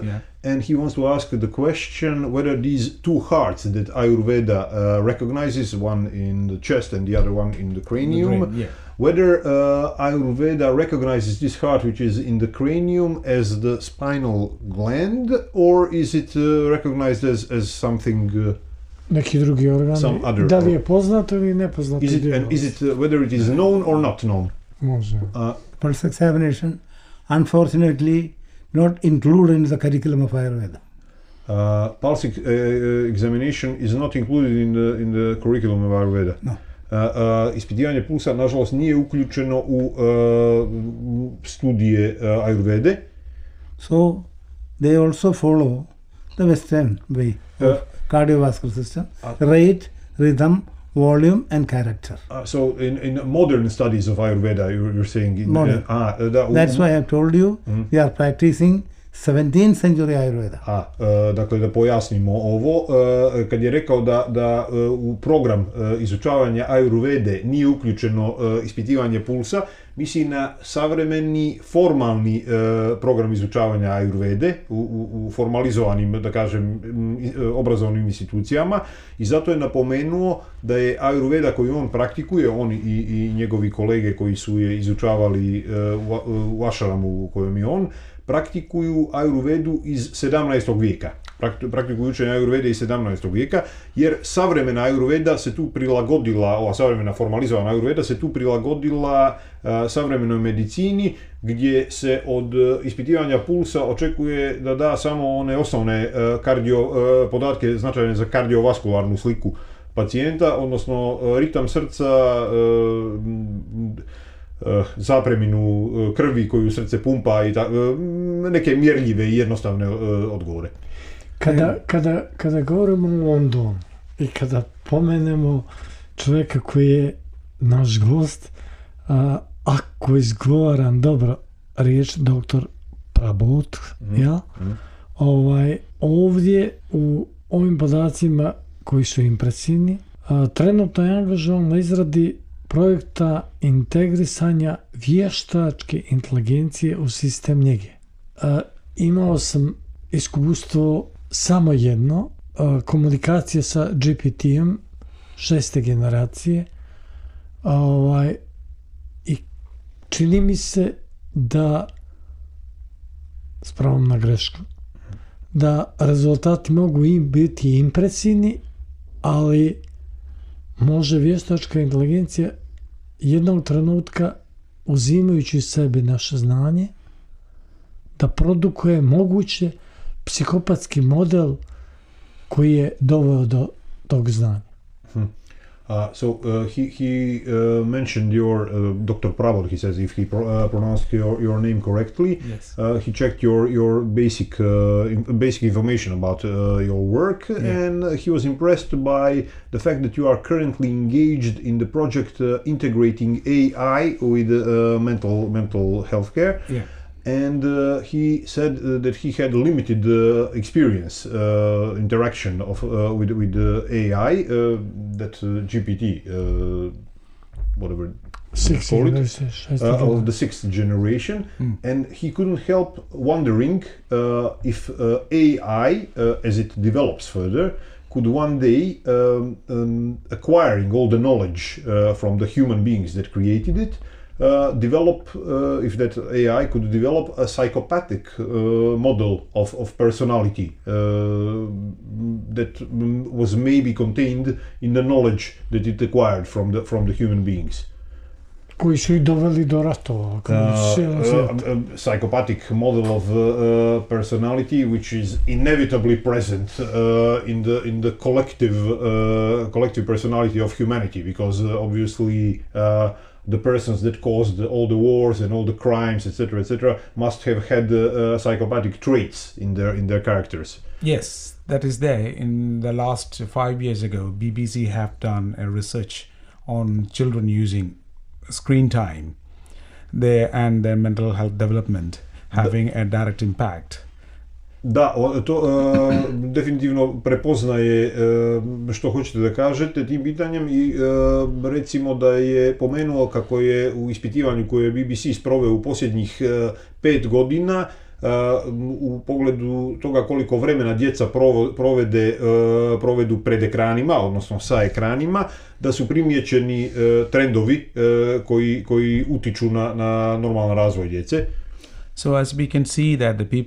and he wants to ask the question whether these two hearts that Ayurveda recognizes, one in the chest and the other one in the cranium, whether Ayurveda recognizes this heart which is in the cranium as the spinal gland, or is it recognized as something neki drugi organ, da li je poznato ili nepoznato? Is it whether it is known or not known? Može. Pulse examination, unfortunately, not included in the curriculum of Ayurveda. Pulse examination is not included in the curriculum of Ayurveda. No. Ispitivanje pulsa, nažalost, nije uključeno u studije Ayurvede. So, they also follow the Western way of cardiovascular system, rate, rhythm, volume and character. So in modern studies of Ayurveda, you're saying... That's why I have told you, we are practicing 17th century Ayurveda. Dakle, da pojasnimo ovo, kad je rekao da u program izučavanja Ayurvede nije uključeno ispitivanje pulsa, misli na savremeni formalni program izučavanja Ayurvede u formalizovanim, da kažem, obrazovnim institucijama, i zato je napomenuo da je Ayurveda koju on praktikuje, on i njegovi kolege koji su je izučavali u Ašaramu u kojem je on, praktikuju Ayurvedu iz 17. vijeka. Praktikuju učenje Ayurvede iz 17. vijeka, jer savremena Ayurveda se tu prilagodila, ova savremena formalizovana Ayurveda se tu prilagodila savremenoj medicini, gdje se od ispitivanja pulsa očekuje da da samo one osnovne podatke značajne za kardiovaskularnu sliku pacijenta, odnosno ritam srca, zapreminu krvi koju srce pumpa i neke mjerljive i jednostavne odgovore. Kada govorimo o Londonu i kada pomenemo čovjeka koji je naš gost, ako izgovaram dobro riječ, doktor Prabot, ovdje u ovim podacima koji su impresivni, trenutno je angažovan na izradi projekta integrisanja vještačke inteligencije u sistem njege. Imao sam iskustvo samo jedno, komunikacija sa GPT-om 6. generacije, i čini mi se da, s pravom na grešku, da rezultati mogu biti impresivni, ali može vještačka inteligencija jednog trenutka, uzimajući sebi naše znanje, da produkuje moguće psihopatski model koji je doveo do tog znanja. He mentioned your Dr. Pravod. He says if he pronounced your name correctly, Yes. He checked your basic information about your work, and he was impressed by the fact that you are currently engaged in the project integrating AI with mental health care. Yeah. And he said that he had limited experience interaction with AI, that GPT, whatever Six call it, generations, of the sixth generation, and he couldn't help wondering if AI, as it develops further, could one day, acquiring all the knowledge from the human beings that created it, develop, if that AI could develop a psychopathic model of personality that was maybe contained in the knowledge that it acquired from the human beings. koji su ih doveli do ratova. Psychopathic model of personality which is inevitably present in the collective personality of humanity, because obviously the persons that caused all the wars and all the crimes, etc., must have had psychopathic traits in their characters. Yes, that is there. In the last 5 years ago, BBC have done a research on children using screen time and their mental health development having a direct impact. Da, to definitivno prepoznaje što hoćete da kažete tim pitanjem i recimo da je pomenuo kako je u ispitivanju koje je BBC sproveo u posljednjih 5 godina u pogledu toga koliko vremena djeca provedu pred ekranima, odnosno sa ekranima, da su primijećeni trendovi koji utiču na normalan razvoj djece. So as we can see that the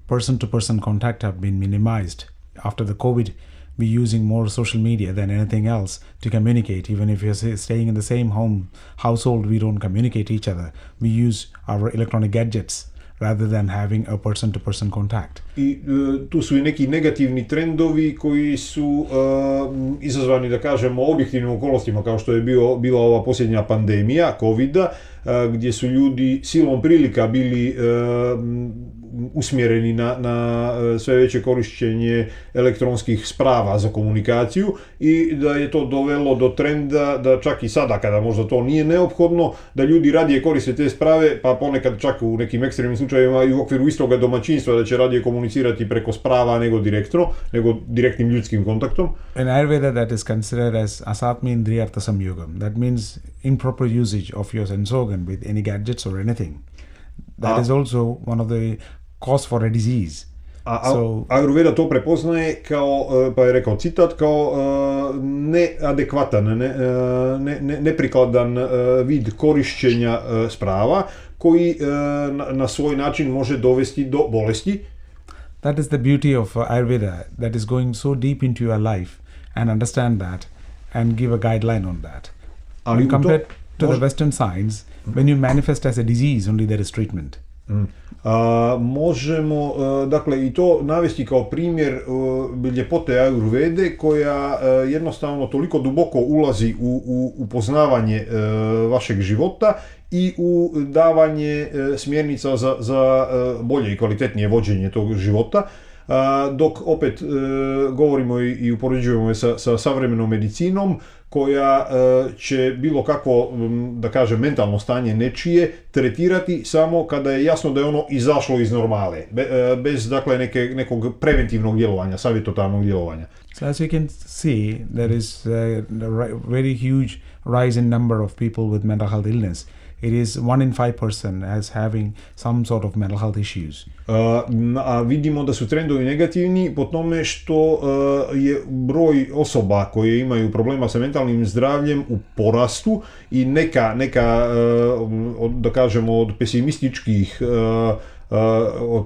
person-to-person contact have been minimized. After the COVID, we're using more social media than anything else to communicate. Even if you're staying in the same household, we don't communicate each other. We use our electronic gadgets rather than having a person-to-person contact. I tu su i neki negativni trendovi koji su izazvani, da kažemo, objektivnim okolnostima, kao što je bila ova posljednja pandemija COVID-a, gdje su ljudi silom prilika bili usmjereni na sve veće korištenje elektronskih sprava za komunikaciju, i da je to dovelo do trenda da čak i sada, kada možda to nije neophodno, da ljudi radije koriste te sprave, pa ponekad čak u nekim ekstremnim slučajevima i u okviru istoga domaćinstva, da će radije komunicirati preko sprava nego direktnim ljudskim kontaktom. In Ayurveda, that is considered as asatma indriyartha samyogam. That means improper usage of your sense organ with any gadgets or anything. That is also one of the cause for a disease. Ayurveda to prepoznaje kao, pa je rekao citat, kao neadekvatan, neprikladan vid korišćenja sprava koji na svoj način može dovesti do bolesti. That is the beauty of Ayurveda, that is going so deep into your life and understand that and give a guideline on that. And compared to the Western science, when you manifest as a disease, only there is treatment. Možemo, dakle, i to navesti kao primjer ljepote Ayurvede, koja jednostavno toliko duboko ulazi u poznavanje vašeg života i u davanje smjernica za bolje i kvalitetnije vođenje tog života, dok opet govorimo i upoređujemo je sa savremenom medicinom, koja će bilo kakvo, da kažem, mentalno stanje nečije tretirati samo kada je jasno da je ono izašlo iz normale, bez, dakle, nekog preventivnog djelovanja, savjetodavnog djelovanja. So as you can see, there is a very huge rise in number of people with mental health illness. It is 1 in 5 person as having some sort of mental health issues. Vidimo da su trendovi negativni po tome što je broj osoba koje imaju problema sa mentalnim zdravljem u porastu, i neka da kažemo od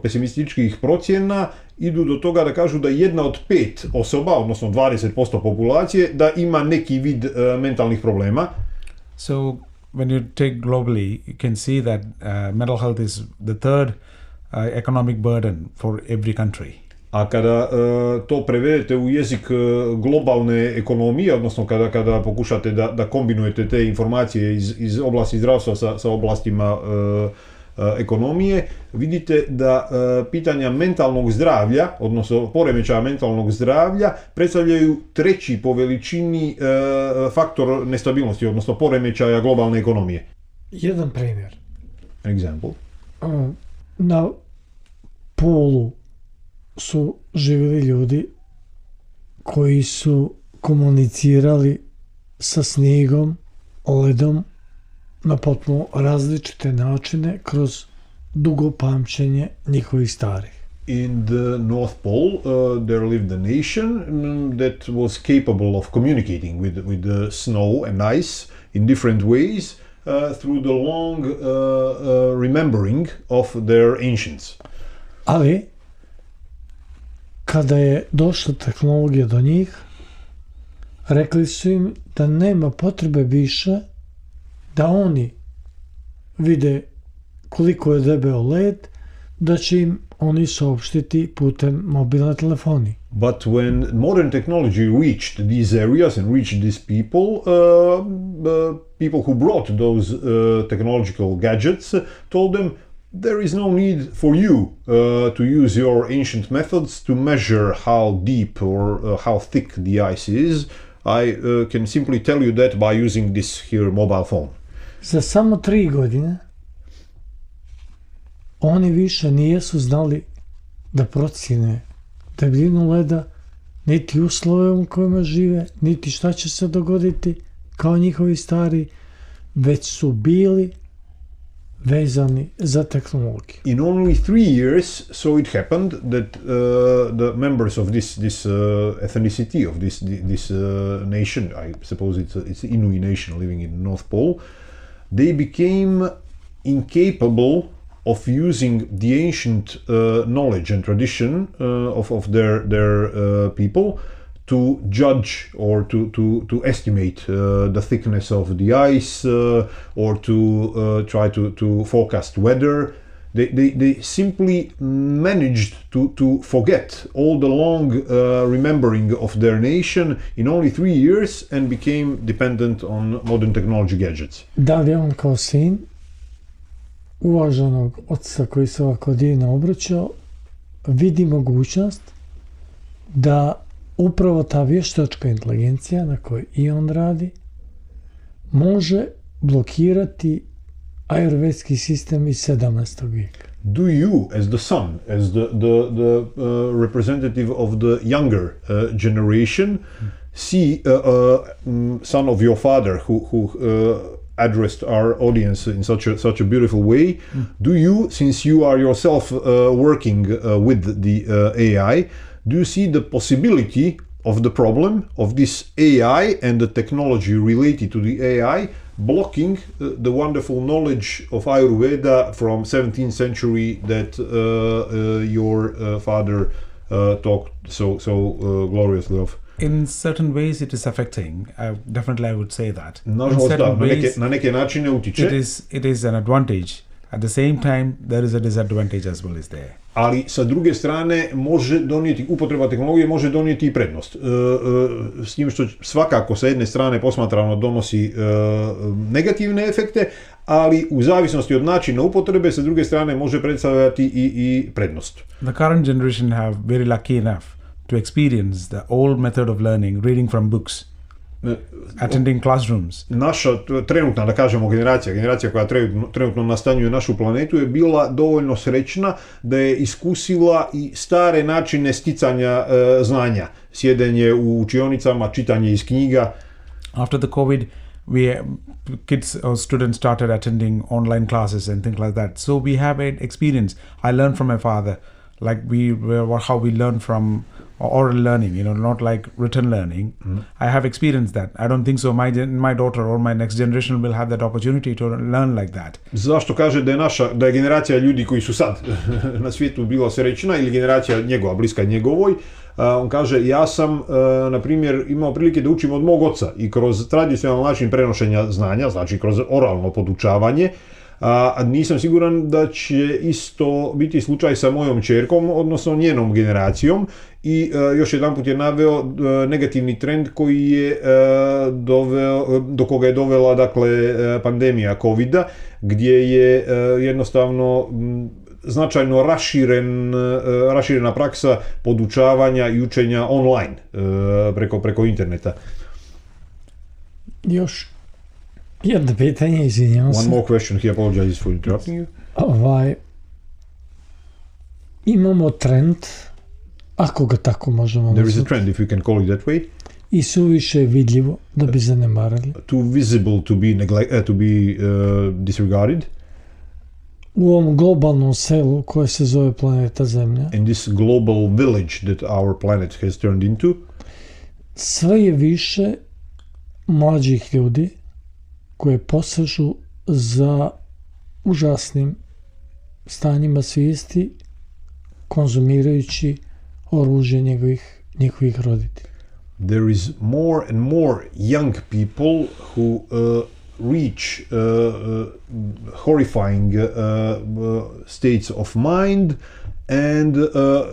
pesimističkih procjena idu do toga da kažu da 1 od 5 osoba, odnosno 20% populacije, da ima neki vid mentalnih problema. So when you take globally, you can see that mental health is the third economic burden for every country. A kada to prevedete u jezik globalne ekonomije, odnosno kada pokušate da kombinujete te informacije iz oblasti zdravstva sa oblastima ekonomije, vidite da pitanja mentalnog zdravlja, odnosno poremećaja mentalnog zdravlja, predstavljaju 3. po veličini faktor nestabilnosti, odnosno poremećaja globalne ekonomije. Jedan primjer. Example. Na polu su živjeli ljudi koji su komunicirali sa snijegom, ledom, na potpuno različite načine kroz dugo pamćenje njihovih starih. In the North Pole, there lived a nation that was capable of communicating with the snow and ice in different ways through the long remembering of their ancients. Ali, kada je došla tehnologija do njih, rekli su im da nema potrebe više da oni vide koliko je debeo led, da će im oni saopštiti putem mobilne telefonije. But when modern technology reached these areas and reached these people, people who brought those technological gadgets told them there is no need for you to use your ancient methods to measure how deep or how thick the ice is. I can simply tell you that by using this here mobile phone. Za samo 3 godine oni više nijesu znali da procjene debljinu leda, niti uslove u kojima žive, niti šta će se dogoditi kao njihovi stari, već su bili vezani za tehnologiju. In only 3 years, so it happened that the members of this ethnicity of this nation, I suppose it's Inuit nation living in North Pole, they became incapable of using the ancient knowledge and tradition of their people to judge or to estimate the thickness of the ice or to try to forecast weather. They simply managed to forget all the long remembering of their nation in only 3 years and became dependent on modern technology gadgets. Da li on kao sin uvaženog oca koji se ovako divno obraćao vidi mogućnost da upravo ta vještačka inteligencija na kojoj i on radi može blokirati ajurvedski sistem iz 17. vijeka. Do you, as the son, as the representative of the younger generation, see son of your father who addressed our audience in such a beautiful way? Do you, since you are yourself working with the AI, do you see the possibility of the problem of this AI and the technology related to the AI blocking the wonderful knowledge of Ayurveda from 17th century that your father talked so gloriously of? In certain ways it is affecting. Definitely I would say that. Na neke načine utiče. It is an advantage. At the same time, there is a disadvantage as well as there. Ali sa druge strane može donijeti, upotreba tehnologije može donijeti i prednost. S tim što svakako sa jedne strane posmatrano donosi negativne efekte, ali u zavisnosti od načina upotrebe sa druge strane može predstavljati i prednost. The current generation have very lucky enough to experience the old method of learning, reading from books, attending classrooms. Naša trenutna, da kažemo, generacija koja trenutno nastanjuje našu planetu je bila dovoljno srećna da je iskusila i stare načine sticanja znanja. Sjedenje u učionicama, čitanje iz knjiga. After the COVID, kids or students started attending online classes and things like that. So we have an experience. I learned from my father, like how we learn from oral learning, not like written learning. I have experienced that. I don't think so my daughter or my next generation will have that opportunity to learn like that. Zašto kaže da je generacija ljudi koji su sad na svijetu bila srećna ili generacija njegova, bliska njegovoj? On kaže, ja sam, na primjer, imao prilike da učim od mog oca i kroz tradicionalan način prenošenja znanja, znači kroz oralno podučavanje, a nisam siguran da će isto biti slučaj sa mojom ćerkom, odnosno njenom generacijom. I još jedanput je naveo negativni trend koji je do koga je dovela, dakle, pandemija COVID-a, gdje je jednostavno značajno raširena praksa podučavanja i učenja online preko interneta. Još jedno pitanje, izvinjavam se. One more question, he apologizes for interrupting you. Imamo trend, ako ga tako možemo nazvati. There is a trend, if we can call it that way. I suviše vidljivo da bi zanemarili. Too visible to be disregarded. U ovom globalnom selu koje se zove planeta Zemlja. In this global village that our planet has turned into. Sve je više mlađih ljudi koje posežu za užasnim stanjima svijesti, konzumirajući oružje njihovih roditelja. There is more and more young people who reach horrifying states of mind and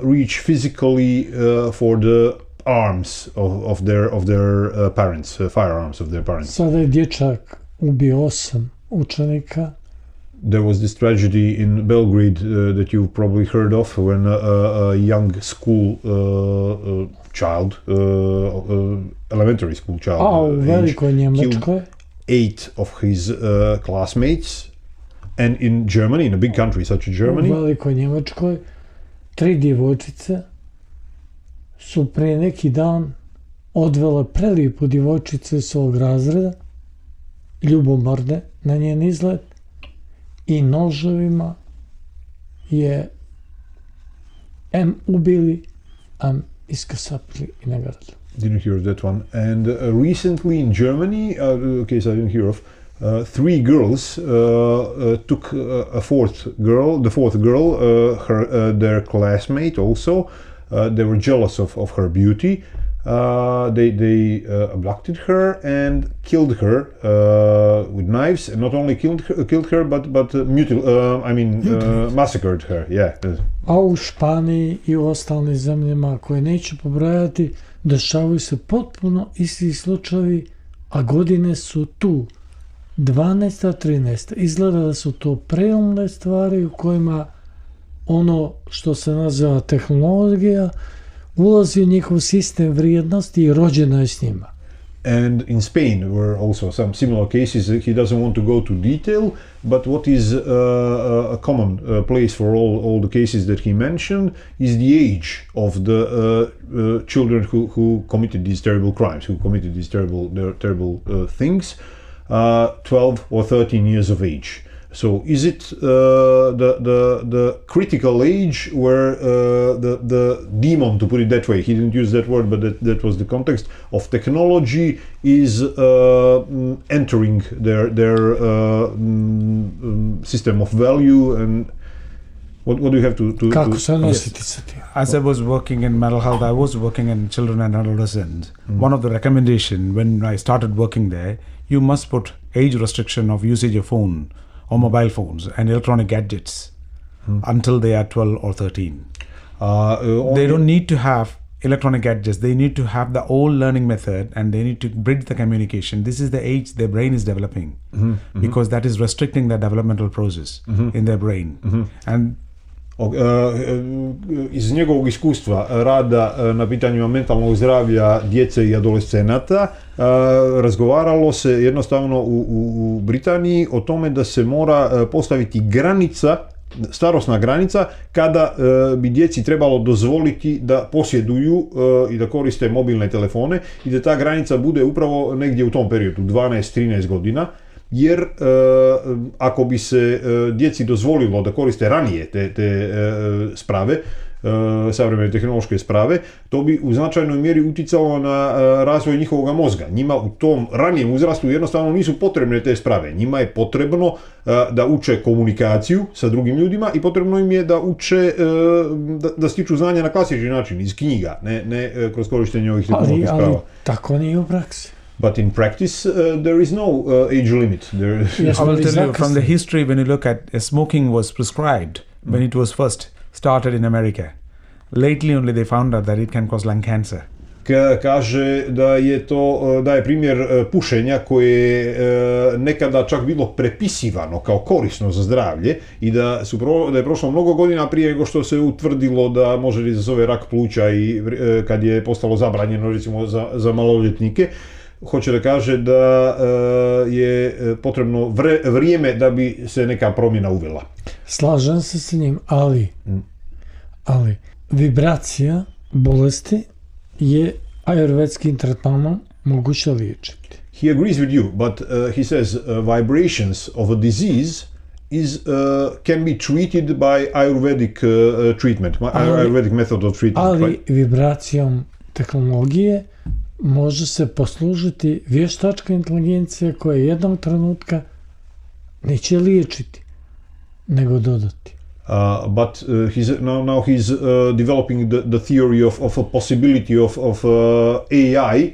reach physically for the arms of their parents, firearms of their parents. Sada je dječak ubio 8 učenika. There was this tragedy in Belgrade that you've probably heard of, when a young school child, elementary school child, u velikoj Njemačkoj, 8 of his classmates, and in Germany, in a big country such as Germany. U velikoj Njemačkoj 3 djevojčice su prije neki dan odvele prelijepu djevojčicu iz svog razreda, ljubomorne na njen izgled, i noževima je ubili, iskasapili i nagradili. Didn't hear of that one. And recently in Germany, a case I didn't hear of, 3 girls took the fourth girl, their classmate also. They were jealous of her beauty. They abducted her and killed her with knives, and not only killed her, but massacred her. Yeah. A u Španiji i u ostalim zemljama koje neću pobrajati, dešavaju se potpuno isti slučajevi, a godine su tu 12. 13. Izgleda da su to preumne stvari u kojima ono što se naziva tehnologija ulazi u njihov sistem vrijednosti i rođena je s njima. And in Spain were also some similar cases. He doesn't want to go to detail, but what is a common place for all the cases that he mentioned is the age of the children who committed these terrible crimes, who committed these terrible things, 12 or 13 years of age. So is it the critical age where the demon, to put it that way, he didn't use that word, but that was the context of technology, is entering their system of value, and what do you have to Kako se nositi sa tim? As I was working in mental health, I was working in children and adolescents. One of the recommendation when I started working there, you must put age restriction of usage of phone or mobile phones and electronic gadgets until they are 12 or 13. They don't need to have electronic gadgets. They need to have the old learning method, and they need to bridge the communication. This is the age their brain is developing, because that is restricting the developmental process in their brain. And iz njegovog iskustva rada na pitanjima mentalnog zdravlja djece i adolescenata, razgovaralo se jednostavno u Britaniji o tome da se mora postaviti granica, starosna granica, kada bi djeci trebalo dozvoliti da posjeduju i da koriste mobilne telefone, i da ta granica bude upravo negdje u tom periodu, 12-13 godina. Jer ako bi se djeci dozvolilo da koriste ranije te sprave, savremene tehnološke sprave, to bi u značajnoj mjeri uticalo na razvoj njihovog mozga. Njima u tom ranijem uzrastu jednostavno nisu potrebne te sprave. Njima je potrebno da uče komunikaciju sa drugim ljudima i potrebno im je da uče, da stiču znanja na klasični način, iz knjiga, ne kroz korištenje ovih tehnoloških sprava. Ali tako nije u praksi. But in practice, there is no age limit. I will tell you from the history, when you look at smoking was prescribed when it was first started in America. Lately only they found out that it can cause lung cancer. Kaže da je primjer pušenja koje je nekada čak bilo prepisivano kao korisno za zdravlje i da je prošlo mnogo godina prije nego što se utvrdilo da može da izazove rak pluća i kad je postalo zabranjeno recimo za maloljetnike. Hoće da kaže da je potrebno vrijeme da bi se neka promjena uvela. Slažem se s njim, ali vibracija bolesti je ajurvedskim tretmanom moguće liječiti. He agrees with you, but he says vibrations of a disease can be treated by Ayurvedic treatment, Ayurvedic method of treatment. Ali vibracijom tehnologije može se poslužiti vještačka inteligencija koja jednog trenutka neće liječiti, nego dodati. But now he's developing the theory of a possibility of AI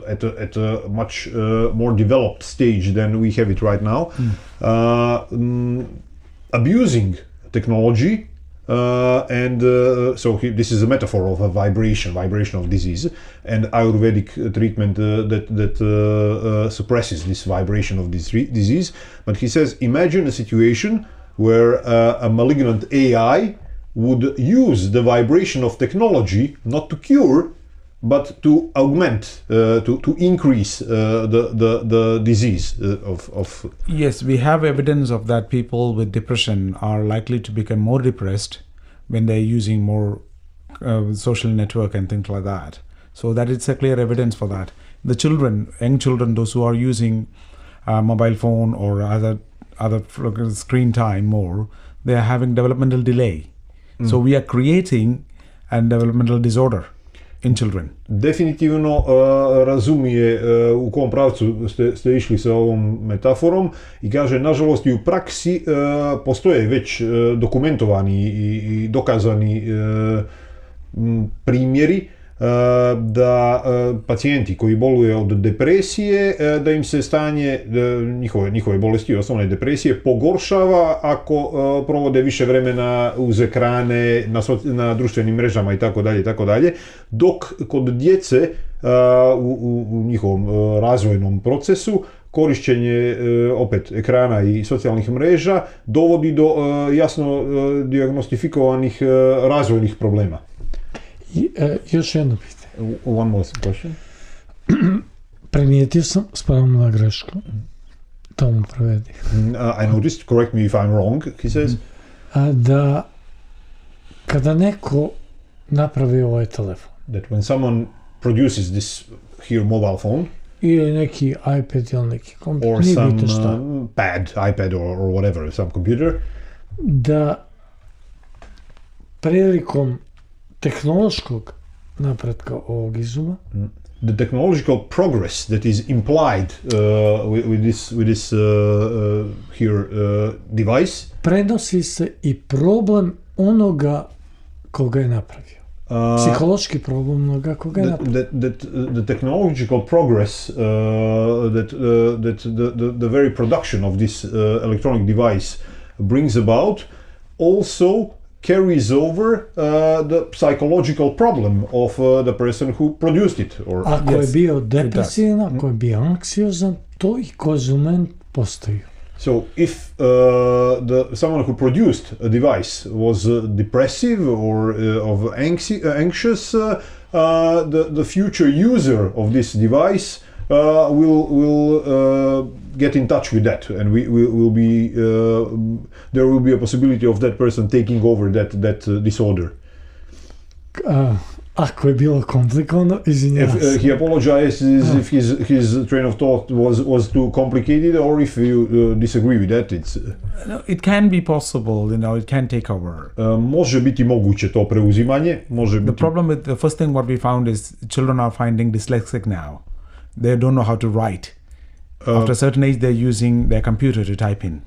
at a much more developed stage than we have it right now, abusing technology. This is a metaphor of a vibration of disease, and Ayurvedic treatment that suppresses this vibration of this disease. But he says, imagine a situation where a malignant AI would use the vibration of technology not to cure, but to augment, to increase the disease of. Yes, we have evidence of that. People with depression are likely to become more depressed when they're using more social network and things like that. So that is a clear evidence for that. The children, young children, those who are using mobile phone or other screen time more, they are having developmental delay. So we are creating a developmental disorder in children. Definitivno razumije u kom pravcu ste išli sa ovom metaforom i kaže, nažalost i u praksi postoje već dokumentovani i dokazani primjeri da pacijenti koji boluju od depresije, da im se stanje njihove bolesti, osnovne depresije, pogoršava ako provode više vremena uz ekrane, na društvenim mrežama i tako dalje, dok kod djece u njihovom razvojnom procesu korištenje opet ekrana i socijalnih mreža dovodi do jasno dijagnostifikovanih razvojnih problema. Još jedno pitanje. One more question. Primijetio sam, spravno na grešku. To mu prevedi. I noticed, correct me if I'm wrong, he says. Da kada neko napravi ovaj telefon. That when someone produces this here mobile phone. Ili neki iPad ili neki kompjuter. Or some iPad or whatever, some computer. Da prilikom tehnološkog napretka ovog izuma, the technological progress that is implied with this device, prenosi se i problem onoga koga je napravio. Psihološki problem onoga koga je napravio. That the technological progress, the very production of this electronic device brings about also carries over the psychological problem of the person who produced it. Ako je bio depresivan, ako je bio anksiozan, to i konzument postaju. So if someone who produced a device was depressive or anxious, the future user of this device will get in touch with that, and there will be a possibility of that person taking over that disorder. Ako je bilo komplikovano, izvinjavam se. He apologizes if his train of thought was too complicated, or if you disagree with that. No, it can be possible, it can take over. Može biti moguće to preuzimanje. The problem with the first thing what we found is children are finding dyslexic now. They don't know how to write. After a certain age they're using their computer to type in.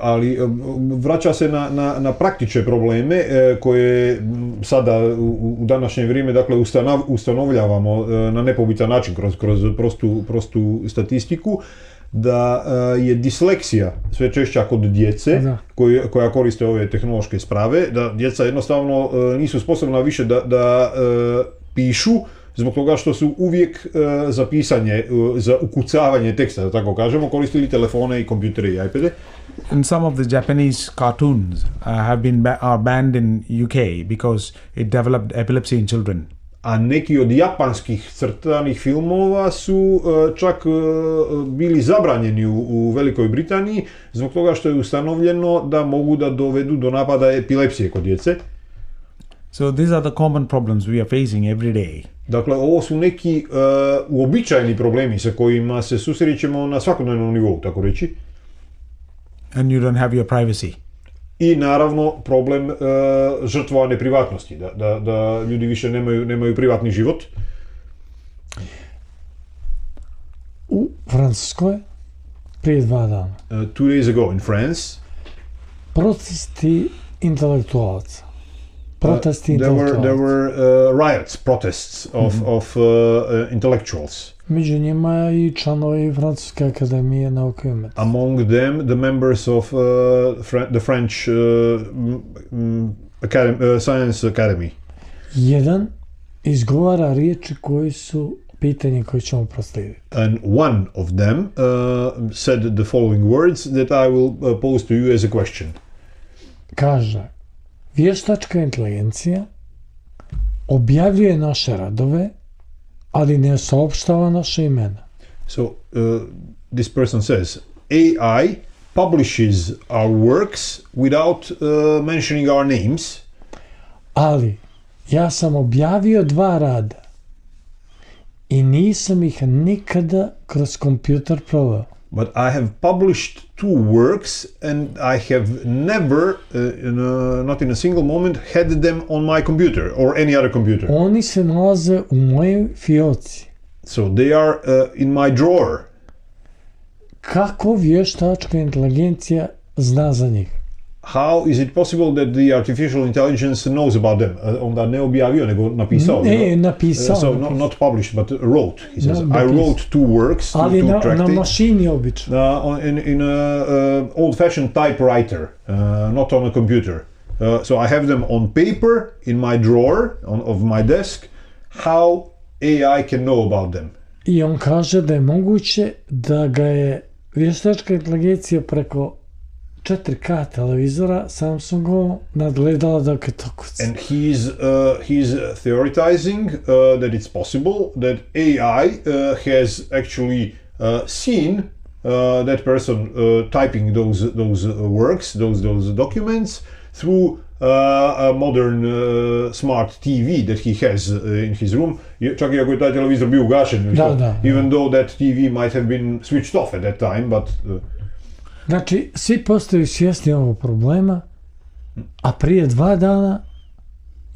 Ali vraća se na praktične probleme koje sada u današnje vrijeme dakle ustanovljavamo na nepobitan način kroz prostu statistiku, da je disleksija sve češća kod djece koja koriste ove tehnološke sprave, da djeca jednostavno nisu sposobna više da pišu, zbog toga što su uvijek za pisanje, za ukucavanje teksta, da tako kažemo, koristili telefone i kompjutere i iPade. And some of the Japanese cartoons are banned in UK because it developed epilepsy in children. A neki od japanskih crtanih filmova su čak bili zabranjeni u Velikoj Britaniji zbog toga što je ustanovljeno da mogu da dovedu do napada epilepsije kod djece. So these are the common problems we are facing every day. Dakle, ovo su neki uobičajeni problemi sa kojima se susrećemo na svakodnevnom nivou, tako reći. And you don't have your privacy. I naravno problem žrtvovane privatnosti, da ljudi više nemaju privatni život. U Francuskoj prije 2 dana. 2 days ago in France. Protesti intelektualaca. There were riots, protests of intellectuals. Među njima i članovi Francuske akademije nauke i umetnosti. Among them, the members of the French Science Academy. Jedan izgovara riječi koji su pitanje koje ćemo proslijediti. And one of them said the following words that I will pose to you as a question. Kaže, vještačka inteligencija objavljuje naše radove, ali ne saopštava naše imena. So, this person says, AI publishes our works without mentioning our names. Ali, ja sam objavio 2 rada i nisam ih nikada kroz kompjuter proveo. But I have published 2 works and I have never, not in a single moment, had them on my computer or any other computer. Oni se nalaze u mojoj fioci. So they are in my drawer. Kako vještačka inteligencija zna za njih? How is it possible that the artificial intelligence knows about them? Onda ne objavio, nego napisao. Napisao. So not published, but wrote. He says, I wrote 2 works, ali 2 tractates. Ali na mašini obično. In an old-fashioned typewriter, not on a computer. So I have them on paper in my drawer of my desk. How AI can know about them? I on kaže da je moguće da ga je vještačka inteligencija preko 4K televizora Samsungov nadgledala dok je to kuca. And he's theorizing that it's possible that AI has actually seen that person typing those works, those documents through a modern smart TV that he has in his room. Čak i ako je taj televizor bio ugašen, even though that TV might have been switched off at that time, but znači, svi postaju svjesni ovog problema, a prije 2 dana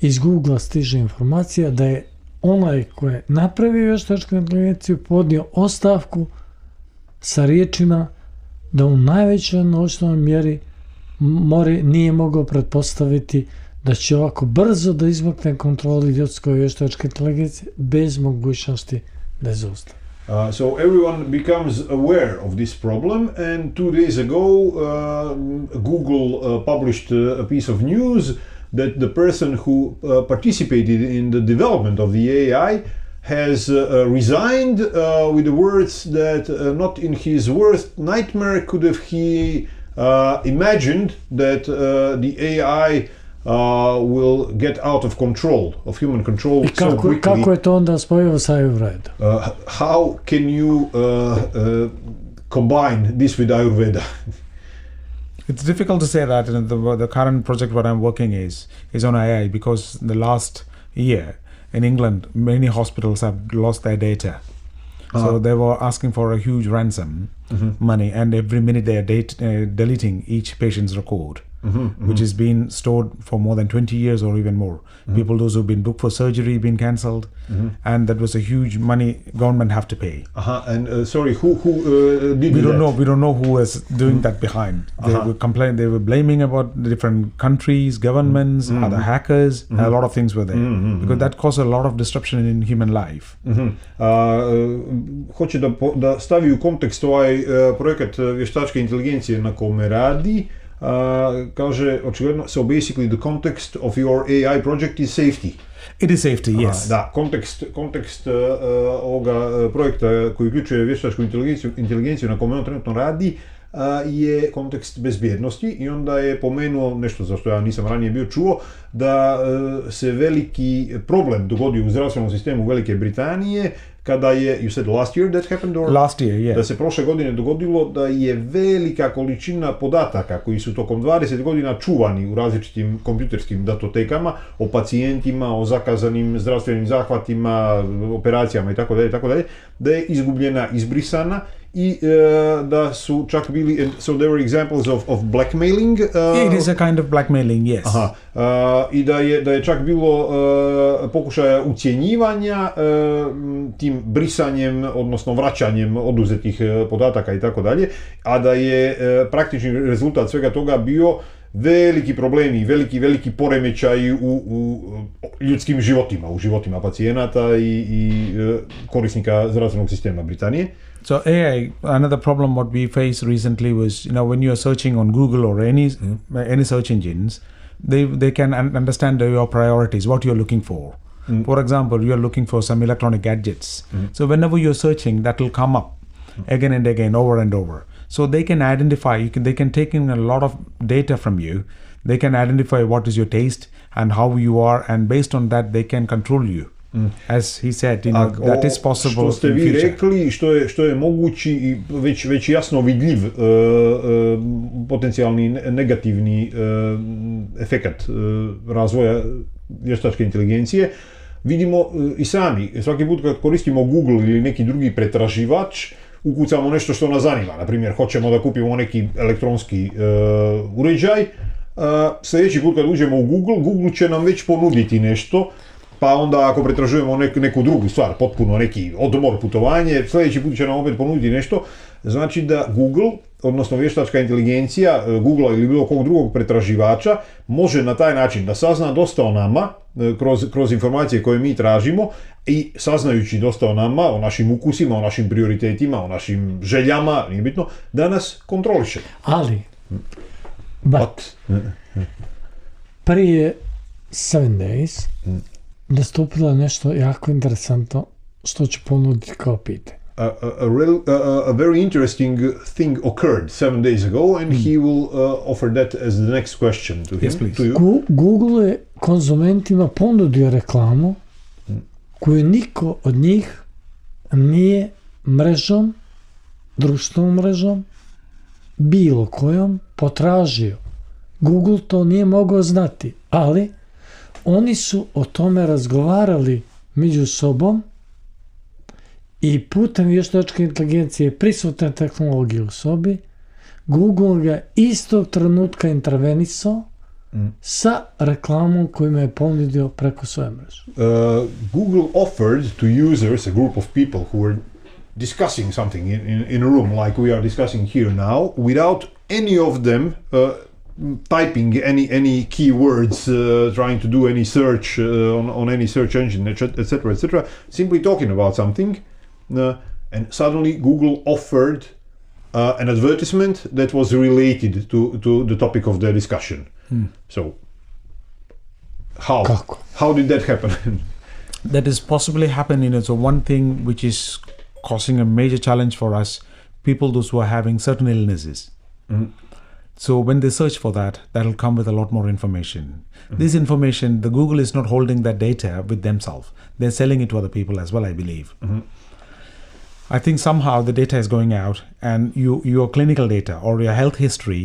iz Google stiže informacija da je onaj koji je napravio vještačku inteligenciju podnio ostavku sa riječima da u najvećoj noćnoj mjeri nije mogao pretpostaviti da će ovako brzo da izmakne kontroli ljudskoj vještačke inteligencije bez mogućnosti da je zaustavi. So everyone becomes aware of this problem, and 2 days ago Google published a piece of news that the person who participated in the development of the AI has resigned with the words that not in his worst nightmare could have he imagined that the AI will get out of control, of human control so quickly. Kako je to onda spojio sa Ayurveda? How can you combine this with Ayurveda? It's difficult to say that. The current project what I'm working is on AI, because the last Yeah, in England, many hospitals have lost their data. So they were asking for a huge ransom money, and every minute they are deleting each patient's record, which has been stored for more than 20 years or even more. People, those who've been booked for surgery, been cancelled, and that was a huge money government have to pay. And sorry, who did We that? don't know. We don't know who was doing that behind. They were complaining. They were blaming about the different countries, governments, other hackers. A lot of things were there because that caused a lot of disruption in human life. Hoće da stavi u kontekst ovaj projekat vještačke inteligencije na kome radi. Kaže, očigledno, so basically the context of your AI project is safety. It is safety, yes. Da, kontekst ovoga projekta koji uključuje vještačku inteligenciju na kome on trenutno radi je kontekst bezbjednosti i onda je pomenuo nešto za što ja nisam ranije bio čuo, da se veliki problem dogodio u zdravstvenom sistemu Velike Britanije kada je, you said last year that happened, or? Last year, yeah. Da se prošle godine dogodilo da je velika količina podataka koji su tokom 20 godina čuvani u različitim kompjuterskim datotekama o pacijentima, o zakazanim zdravstvenim zahvatima, operacijama itd., da je izgubljena, izbrisana i da su čak bili, so there were examples of blackmailing. It is a kind of blackmailing, yes. I da je čak bilo pokušaja ucjenjivanja tim brisanjem, odnosno vraćanjem oduzetih podataka i tako dalje, a da je praktični rezultat svega toga bio veliki problemi, veliki poremećaj u ljudskim životima, u životima pacijenata i korisnika zdravstvenog sistema Britanije. So AI, another problem what we faced recently was, when you are searching on Google or any search engines, they can understand your priorities, what you're looking for. For example, you're looking for some electronic gadgets. So whenever you're searching, that will come up again and again, over and over. So they can identify, they can take in a lot of data from you. They can identify what is your taste and how you are, and based on that, they can control you. As he said, that is possible. Što ste vi rekli, što je mogući i već jasno vidljiv potencijalni negativni efekat razvoja vještačke inteligencije, vidimo i sami. Svaki put kad koristimo Google ili neki drugi pretraživač, ukucamo nešto što nas zanima. Na primjer, hoćemo da kupimo neki elektronski uređaj. Sljedeći put kad uđemo u Google će nam već ponuditi nešto, pa onda ako pretražujemo neku drugu stvar, potpuno neki odmor, putovanje, sljedeći put će nam opet ponuditi nešto. Znači da Google, odnosno vještačka inteligencija Googlea ili bilo kog drugog pretraživača, može na taj način da sazna dosta o nama, kroz informacije koje mi tražimo, i saznajući dosta o nama, o našim ukusima, o našim prioritetima, o našim željama, nije bitno, da nas kontroliše. Ali, prije 7 days nastupilo je nešto jako interesantno što ću ponuditi kao pitanje. A very interesting thing occurred 7 days ago, and he will offer that as the next question to him. Yes, please. To you. Google je konzumentima ponudio reklamu koju niko od njih nije mrežom, društvenom mrežom, bilo kojom potražio. Google to nije mogao znati, ali oni su o tome razgovarali među sobom i putem vještačke inteligencije prisutne tehnologije u sobi, Google ga istog trenutka intervenisao sa reklamom koju me je ponudio preko svoje mreže. Google offered to users, a group of people who were discussing something in a room like we are discussing here now, without any of them typing any keywords, trying to do any search on any search engine, etc., simply talking about something, and suddenly Google offered an advertisement that was related to the topic of the discussion. So, how did that happen? That is possibly happening. So one thing which is causing a major challenge for us, people those who are having certain illnesses. So when they search for that will come with a lot more information. This information, the Google is not holding that data with themselves. They're selling it to other people as well, I believe. I think somehow the data is going out, and your clinical data or your health history,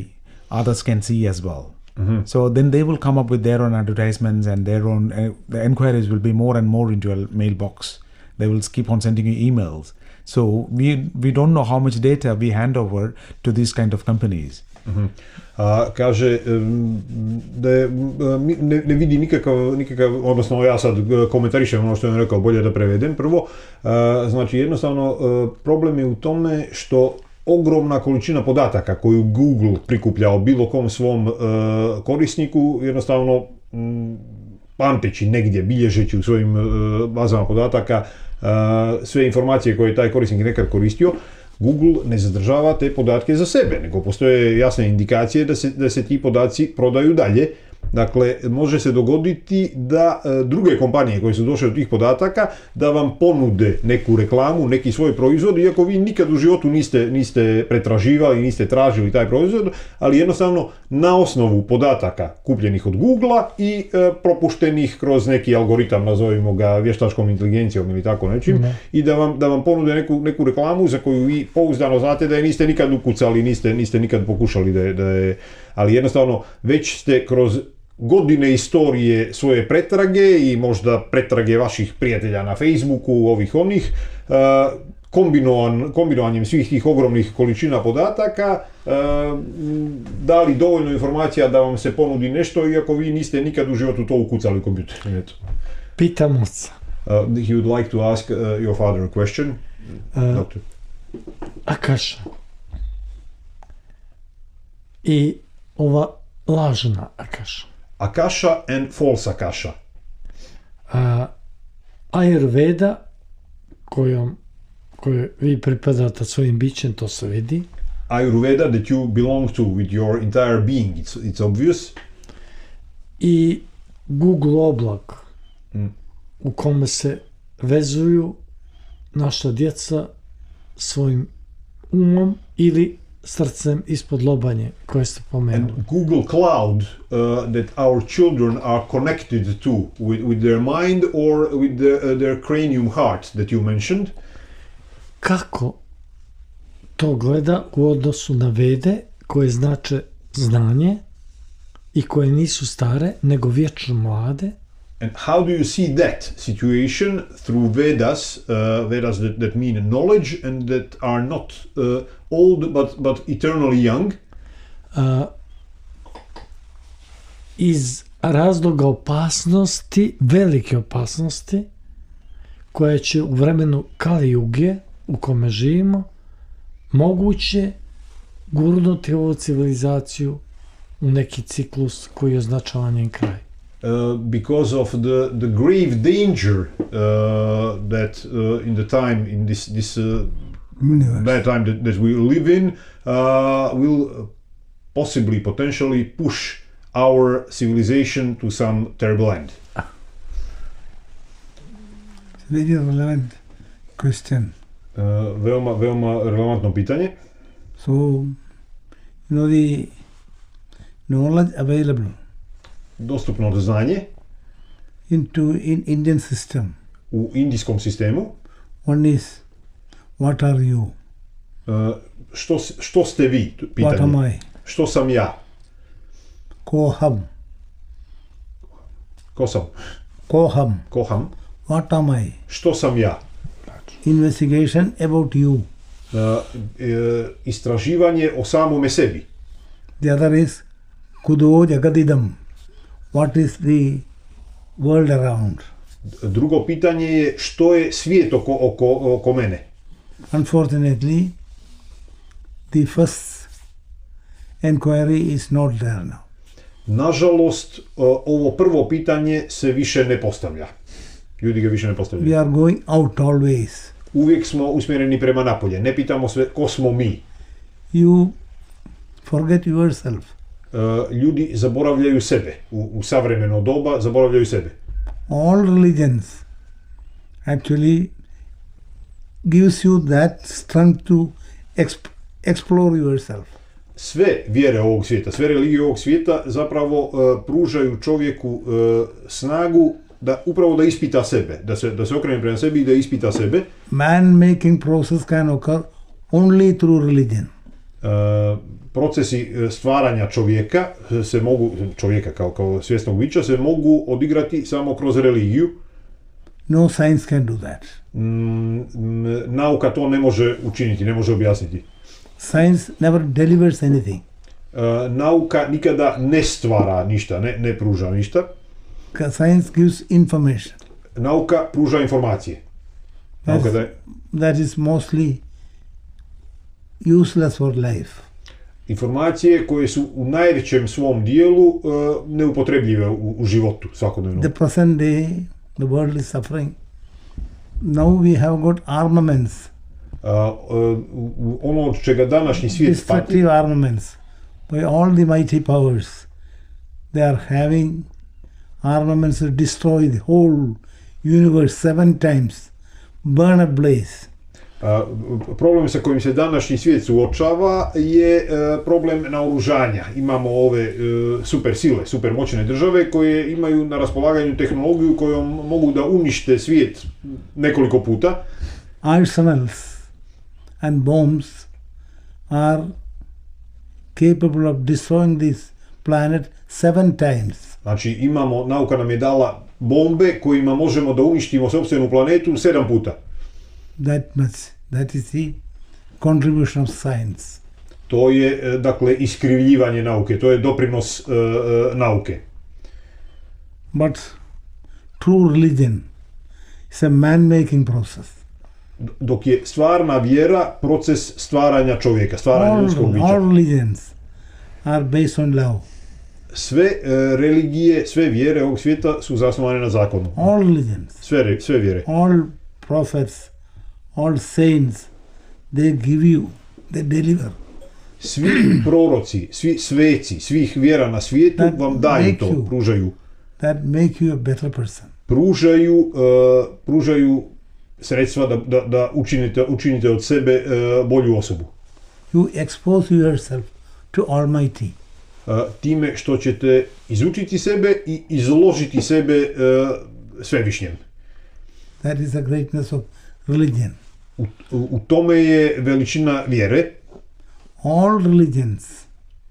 others can see as well. So then they will come up with their own advertisements and their own, the enquiries will be more and more into your mailbox. They will keep on sending you emails. So we don't know how much data we hand over to these kind of companies. Kaže da ne vidi nikakav, odnosno ja sad komentarišem ono što je on rekao, bolje da prevedem prvo. Znači jednostavno problem je u tome što ogromna količina podataka koju Google prikuplja o bilo kom svom korisniku, jednostavno pamteći negdje, bilježeći u svojim bazama podataka sve informacije koje je taj korisnik nekad koristio, Google ne zadržava te podatke za sebe, nego postoje jasne indikacije da se ti podaci prodaju dalje. Dakle, može se dogoditi da druge kompanije koje su došle do tih podataka da vam ponude neku reklamu, neki svoj proizvod, iako vi nikad u životu niste pretraživali, niste tražili taj proizvod, ali jednostavno na osnovu podataka kupljenih od Googlea i propuštenih kroz neki algoritam, nazovimo ga vještačkom inteligencijom ili tako nečim, i da vam ponude neku reklamu za koju vi pouzdano znate da je niste nikad ukucali, niste nikad pokušali da je, ali jednostavno već ste kroz godine istorije svoje pretrage i možda pretrage vaših prijatelja na Facebooku, ovih onih, kombinovanjem svih tih ogromnih količina podataka, dali dovoljno informacija da vam se ponudi nešto, iako vi niste nikad u životu to ukucali u kompjuter. Pitam oca. He would like to ask your father a question. Doctor. Akaša. I ova lažna Akaša. Akasha and false Akasha. Ayurveda kojoj vi pripadate svojim bićem, to se vidi. Ayurveda that you belong to with your entire being, it's obvious. I Google oblak u kome se vezuju naša djeca svojim umom ili srcem ispod lobanje koje ste pomenuli. And Google Cloud that our children are connected to with their mind or with their cranium heart that you mentioned. Kako to gleda u odnosu na vede koje znače znanje i koje nisu stare nego vječno mlade? And how do you see that situation through Vedas, Vedas that mean knowledge and that are not old but eternally young? Iz razloga opasnosti, velike opasnosti, koja će u vremenu Kali Juge u kome živimo, moguće gurnuti ovu civilizaciju u neki ciklus koji označava njen kraj. Because of the grave danger that in the time, in this bad time that we live in, will possibly, potentially push our civilization to some terrible end. Very relevant question. Veoma relevantno pitanje. So, the knowledge available dostupno znanje in Indian system. U indijskom sistemu. One is, what are you? Što ste vi? Pitanje. What am I? Što sam ja? Koham. Ko sam? Koham. What am I? Što sam ja? Investigation about you. Istraživanje o samome sebi. The other is kudo jagadidam. What is the world around? Drugo pitanje je što je svijet oko mene. Unfortunately, the first inquiry is not there now. Nažalost, ovo prvo pitanje se više ne postavlja. Ljudi ga više ne postavljaju. We are going out always. Uvijek smo usmjereni prema napolje. Ne pitamo sve ko smo mi. You forget yourself. Ljudi zaboravljaju sebe. U savremeno doba zaboravljaju sebe. All religions actually gives you that strength to explore yourself. Sve vjere ovog svijeta, sve religije ovog svijeta zapravo pružaju čovjeku snagu da ispita sebe, da se okrene prema sebi i da ispita sebe. Man making process can occur only through religion. procesi stvaranja čovjeka se mogu, čovjeka kao svjesnog bića, se mogu odigrati samo kroz religiju. No science can do that. Nauka to ne može učiniti, ne može objasniti. Science never delivers anything. Nauka nikada ne stvara ništa, ne pruža ništa. Science gives information. Nauka pruža informacije. That is mostly useless for life. Informacije koje su u najvećem svom dijelu neupotrebljive u životu svakodnevno. The present day, the world is suffering. Now we have got armaments. Ono od čega današnji svijet pati. Destructive armaments. By all the mighty powers, they are having armaments to destroy the whole universe 7 times, burn ablaze. Problem sa kojim se današnji svijet suočava je problem naoružanja. Imamo ove super sile, super moćne države koje imaju na raspolaganju tehnologiju kojom mogu da unište svijet nekoliko puta. Arsenals and bombs are capable of destroying this planet 7 times. Znači nauka nam je dala bombe kojima možemo da uništimo sopstvenu planetu 7 puta. That is the contribution of science. To je, dakle, iskrivljivanje nauke, to je doprinos nauke. But true religion is a man-making process. Dok je stvarna vjera proces stvaranja čovjeka, stvaranja ljudskog bića. All religions are based on love. Sve religije, sve vjere ovog svijeta su zasnovane na zakonu. All religions. Sve vjere. All prophets, all saints, they give you, they deliver. Svi proroci, svi sveci, svih vjera na svijetu vam daju to, pružaju. That make you a better person. Pružaju sredstva da učinite od sebe bolju osobu. You expose yourself to Almighty. Time što ćete izučiti sebe i izložiti sebe svevišnjem. That is the greatness of religion. U tome je veličina vjere. All religions.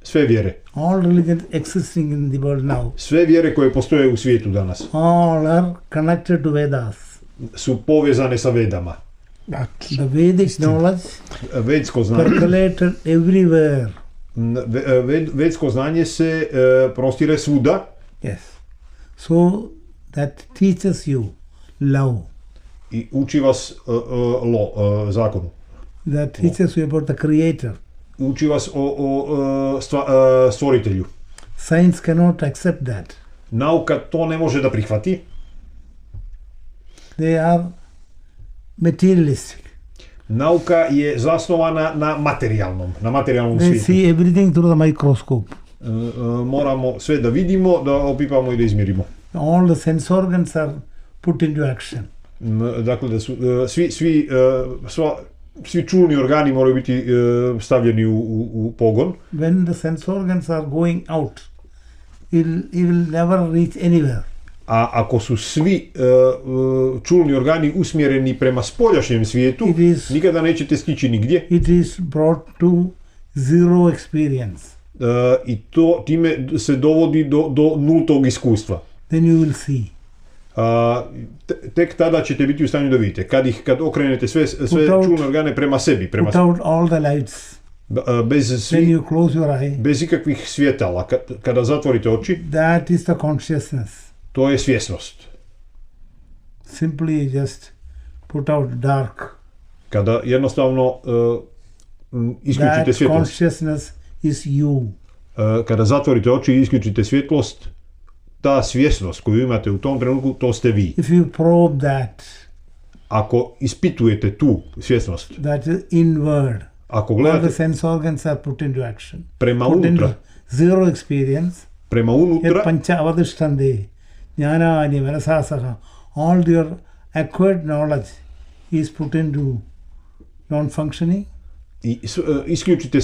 Sve vjere. All religions existing in the world now. Sve vjere koje postoje u svijetu danas. All are connected to Vedas. Su povezane sa Vedama. The Vedic knowledge vedsko znanje percolated everywhere. Vedsko znanje se prostire svuda. Yes. So that teaches you love. I uči vas zakonu. That teaches you about the creator. Uči vas o stvoritelju. Science cannot accept that. Nauka to ne može da prihvati. They are materialistic. Nauka je zasnovana na materijalnom svijetu. They see everything through the microscope. Moramo sve da vidimo, da opipamo i da izmjerimo. All the sense organs are put into action. Dakle, da su svi čulni organi moraju biti stavljeni u pogon. When the sense organs are going out, it will never reach anywhere. A ako su svi čulni organi usmjereni prema spoljašnjem svijetu, nikada nećete stići nigdje. It is brought to zero experience. I time se dovodi do nultog iskustva. Then you will see. Tek tada ćete biti u stanju da vidite. Kad okrenete sve čulne organe prema sebi. Put out all the lights. Bez ikakvih svjetala. Kada zatvorite oči, that is the consciousness. To je svjesnost. Simply just put out dark. Kada jednostavno isključite svjetlost. That consciousness is you. Kada zatvorite oči i isključite svjetlost, ta svjesnost koju imate u tom trenutku, to ste vi. If you probe that, ako ispitujete tu svjesnost, that is inward. Ako gledate, all the sense organs are put into action. Prema unutra. Zero experience. Prema unutra. Pancha avadhishtande, jnanani, manasasaha. All your acquired knowledge is put into non-functioning. I isključite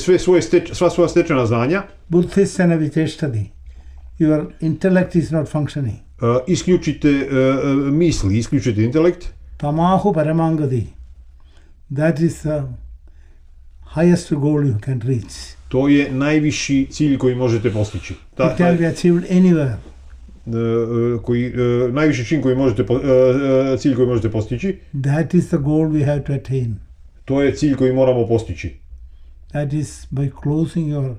sva svoja stečena znanja. Buddhisthana VJEŠTADI. Your intellect is not functioning. Isključite misli, isključite intelekt. Tamahu paramangadi. That is highest goal you can reach. To je najviši cilj koji možete postići. It can be achieved anywhere. Najviši cilj koji možete postići. That is the goal we have to attain. To je cilj koji moramo postići. That is by closing your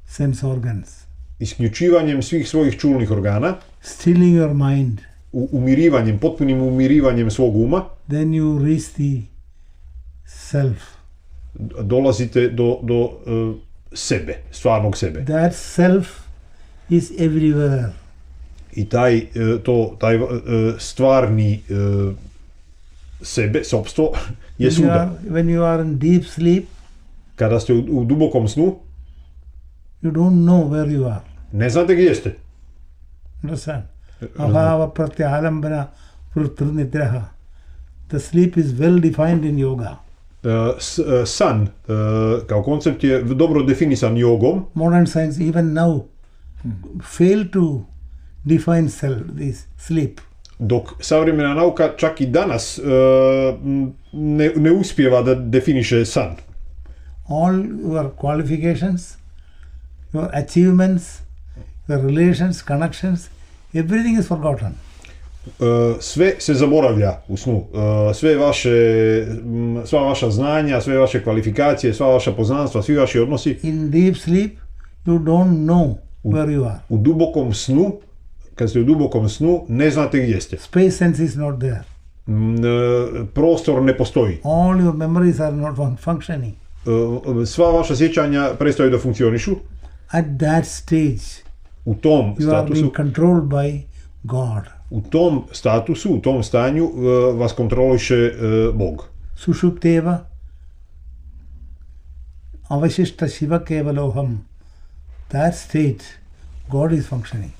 sense organs. Isključivanjem svih svojih čulnih organa. Stilling your mind. Umirivanjem, potpunim umirivanjem svog uma. Then you reach the self. Dolazite do sebe, stvarnog sebe. That self is everywhere. I taj stvarni sebe, sopstvo, je svuda. When you are in deep sleep, kada ste u dubokom snu, you don't know where you are. Ne znate gdje ste. Understand? Abhava pratyalambana prutrunidraha. The sleep is well defined in yoga. San kao koncept je dobro definisan jogom. Modern science even now fail to define this sleep. Dok savremena nauka čak i danas ne uspijeva da definiše san. All your qualifications, your achievements, your relations, connections, everything is forgotten. Sve se zaboravlja u snu. Sva vaša znanja, sve vaše kvalifikacije, sva vaša poznanstva, svi vaši odnosi. In deep sleep, you don't know where you are. U dubokom snu, kad ste u dubokom snu, ne znate gdje ste. Space sense is not there. Prostor ne postoji. All your memories are not functioning. Sva vaša sjećanja prestaju da funkcionišu. At that stage, u tom you are being controlled by God. U tom statusu, u tom stanju vas kontroliše Bog. Sushupteva avashishta shiva kevaloham. That state, God is functioning.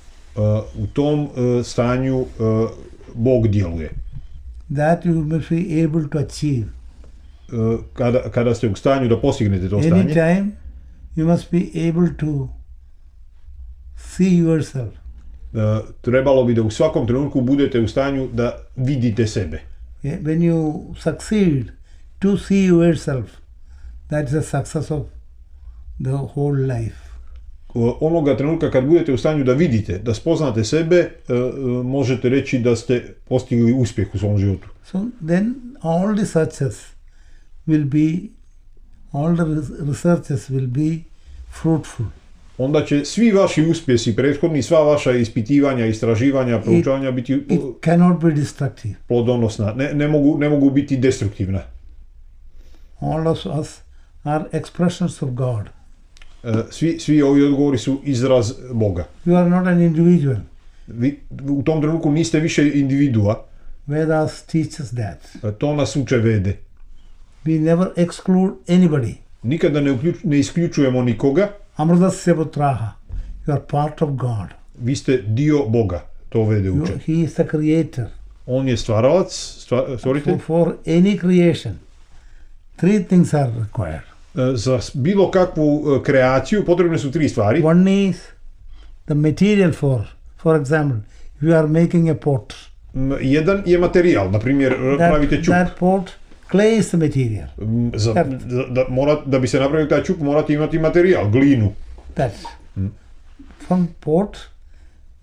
U tom stanju Bog djeluje. That you must be able to achieve. Kada ste u stanju da postignete to stanje, anytime you must be able to see yourself. Trebalo bi da u svakom trenutku budete u stanju da vidite sebe. When you succeed to see yourself, that is the success of the whole life. Onoga trenutka kad budete u stanju da vidite, da spoznate sebe, možete reći da ste postigli uspjeh u svom životu. So then all the researches will be fruitful. Onda će svi vaši uspjesi prethodni, sva vaša ispitivanja, istraživanja, proučavanja biti cannot be destructive. Plodonosna, ne mogu biti destruktivna. All of us are expressions of God. Svi ovi odgovori su izraz Boga. You are not an individual. Vi u tom trenutku niste više individua. Vedas teaches that. To nas uče Vede. We never exclude anybody. Nikada ne isključujemo nikoga. Amrtasya putraha. You are part of God. Vi ste dio Boga, to Vede uče. He is the creator. On je stvaralac, stvoritelj. For any creation, three things are required. Za bilo kakvu kreaciju potrebne su tri stvari. One is the material for example, if you are making a pot. Jedan je materijal, na primjer pravite čuk. That pot, clay is the material. Da bi se napravio taj čuk morate imati materijal, glinu. That. From pot,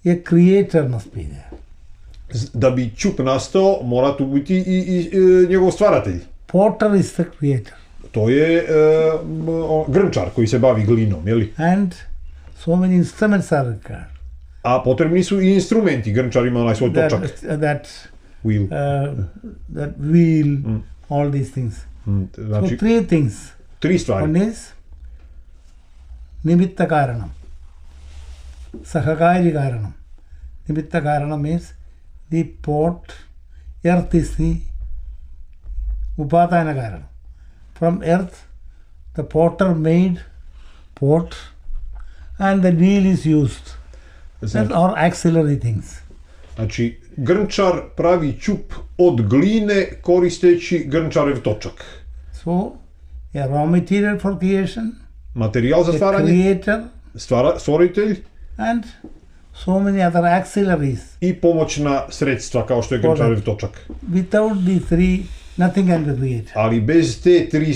a creator must be there. Da bi čuk nastao, mora tu biti i njegov stvaratelj. Potter is the creator. To je grnčar koji se bavi glinom, jeli? And so many instruments are required. A potrebni su i instrumenti, grnčar ima onaj svoj točak. That wheel. That wheel, all these things. Znači, so three things. Tri stvari. One is nimitta karanam. Sahakari karanam. Nimitta karanam means the pot, earth is the upadana karanam. From earth, the potter made pot and the wheel is used. That are auxiliary things. Znači, grnčar pravi čup od gline koristeći grnčarev točak. So, a raw material for creation, materijal za stvaranje, creator, stvoritelj, and so many other auxiliaries. I pomoćna sredstva kao što je grnčarev točak. Without these three, nothing can be created. Ali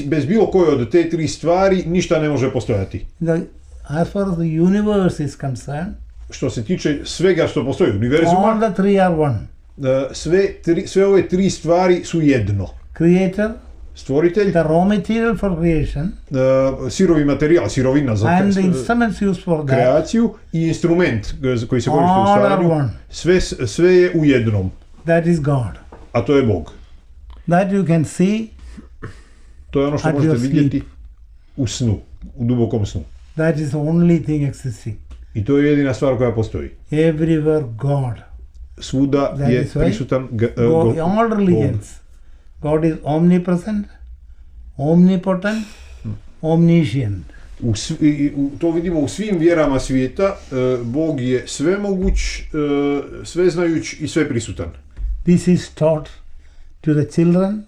bez bilo koje od te tri stvari ništa ne može postojati. As far as the universe is concerned, što se tiče svega što postoji u univerzuma, all the three are one. Sve ove tri stvari su jedno. Creator, stvoritelj, the raw material for creation, sirovi materijal, sirovina za and the instruments used for that, kreaciju i instrument koji se koristi u stvaranju, sve je u jednom. That is God. A to je Bog. That you can see. To je ono što možete vidjeti u snu, u dubokom snu. That is the only thing existing. I to je jedina stvar koja postoji. Everywhere God. Svuda je prisutan all religions. God is omnipresent, omnipotent, omniscient. To vidimo u svim vjerama svijeta. Bog je svemoguć, sveznajuć i sveprisutan. This is taught to the children.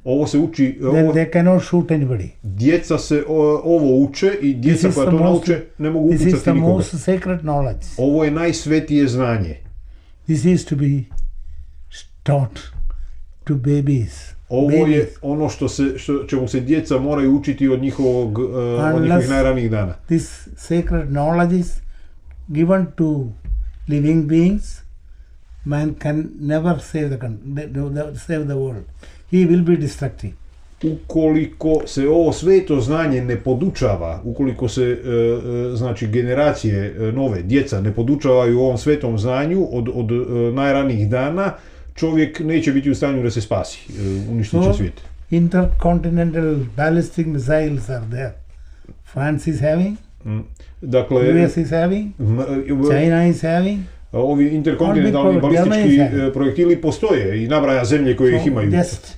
Ovo se uči, they cannot shoot anybody. Djeca se ovo uče i djeca koja to nauče ne mogu upucati nikoga. This is the most sacred knowledge. Ovo je najsvetije znanje. This is to be taught to babies. Ovo je ono čemu se djeca moraju učiti od njihovih najranijih dana. This sacred knowledge is given to living beings. Man can never save the world. He will be destructive. Ukoliko se ovo sveto znanje ne podučava, ukoliko se znači generacije nove, djeca ne podučavaju ovom svetom znanju od najranijih dana, čovjek neće biti u stanju da se spasi, uništit će svijet. Intercontinental ballistic missiles are there. France is having, dakle, US is having, China is having. Ovi interkontinentalni balistički projektili postoje i nabraja zemlje koje ih imaju. Just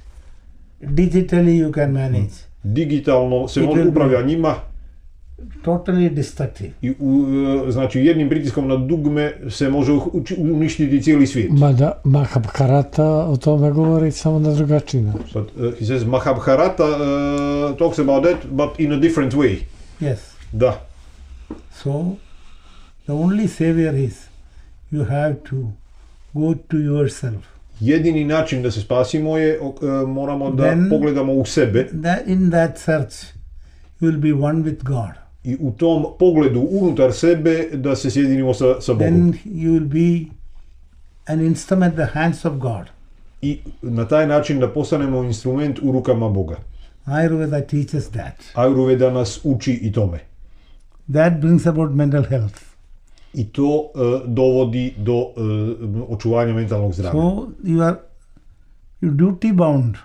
digitally you can manage. Digitalno se upravlja njima. Totally destructive. I znači jednim pritiskom na dugme se može uništiti cijeli svijet. Mahabharata o tome govori samo na drugačiji način. But he says Mahabharata talks about that, but in a different way. Yes. Da. So the only savior is you have to go to yourself. Jedini način da se spasimo je moramo da pogledamo u sebe. In that search you will be one with God. I u tom pogledu unutar sebe da se sjedinimo sa Bogom. Then you will be an instrument in the hands of God. I na taj način da postanemo instrument u rukama Boga. Ayurveda teaches that. Ayurveda nas uči i tome. That brings about mental health. I to dovodi do očuvanja mentalnog zdravlja. So you are duty bound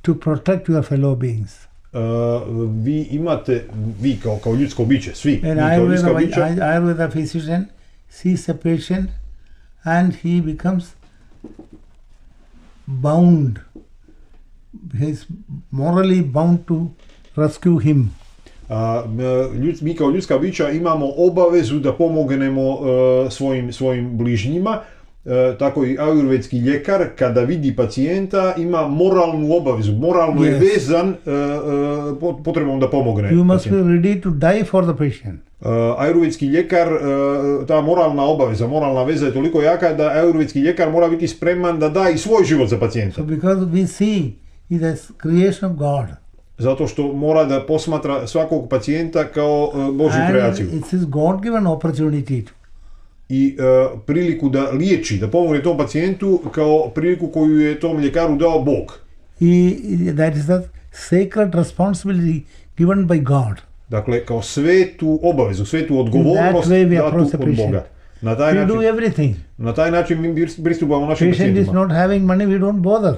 to protect your fellow beings. Vi imate, vi kao ljudsko biće, svi kao ljudska bića. Ayurveda physician sees a patient and he becomes bound. He is morally bound to rescue him. Mi kao ljudska bića imamo obavezu da pomognemo svojim bližnjima, tako i ajurvedski ljekar kada vidi pacijenta ima moralnu obavezu, moralno je vezan potrebom da pomogne. You must be ready to die for the patient. Ajurvedski ljekar, ta moralna obaveza, moralna veza je toliko jaka da ajurvedski ljekar mora biti spreman da da i svoj život za pacijenta. So because we see it as creation of God. Zato što mora da posmatra svakog pacijenta kao Božju kreaciju. And it's his God-given opportunity to. I priliku da liječi, da pomogne tom pacijentu kao priliku koju je tom ljekaru dao Bog. That is the sacred responsibility given by God. Dakle, kao svetu obavezu, svetu odgovornost datu od Boga. We do everything. Na taj način mi pristupamo našim pacijentima. Patient is not having money, we don't bother.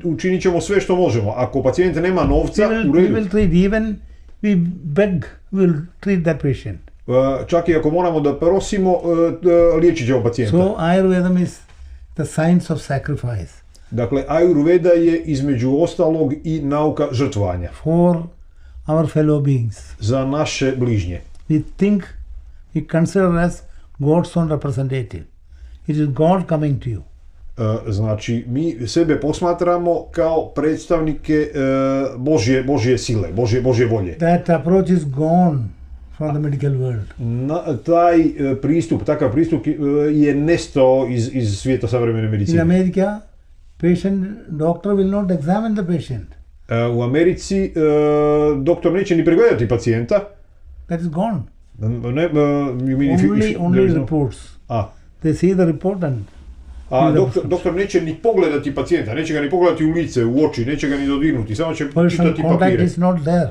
Učinit ćemo sve što možemo. Ako pacijent nema novca, u redu. We will treat, even we beg, we will treat that patient. Čak i ako moramo da prosimo, liječit ćemo pacijenta. So Ayurveda is the science of sacrifice. Dakle, Ayurveda je između ostalog i nauka žrtvovanja. For our fellow beings. Za naše bližnje. We consider as God's own representative. It is God coming to you. Znači, mi sebe posmatramo kao predstavnike Božje sile, Božje volje. That approach is gone from the medical world. Takav pristup je nestao iz svijeta savremene medicine. In America, doctor will not examine the patient. U Americi doktor neće ni pregledati pacijenta. That is gone. You mean Only reports. They see the report and... doktor neće ni pogledati pacijenta, neće ga ni pogledati u lice, u oči, neće ga ni dodirnuti, samo će čitati papire. Contact is not there.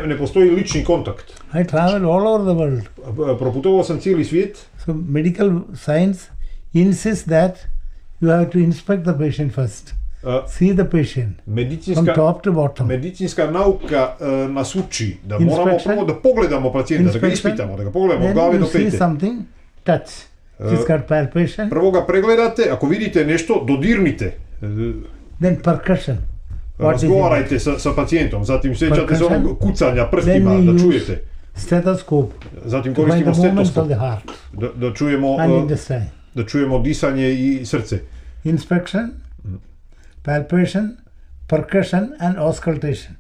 Ne postoji lični kontakt. I travel all over the world. Proputovao sam cijeli svijet. So medical science insists that you have to inspect the patient first. See the patient from top to bottom. Medicinska nauka nas uči da moramo prvo da pogledamo pacijenta, da ga ispitamo, da ga pogledamo od glave do pete. Then you see something, touch. He's got palpation. Prvo ga pregledate, ako vidite nešto, dodirnite. Then percussion. Razgovarajte sa pacijentom, zatim sjećate se onog kucanja prstima, da čujete. Stethoscope. Zatim koristimo stetoskop, da čujemo disanje i srce. Inspection, palpation, percussion and auscultation.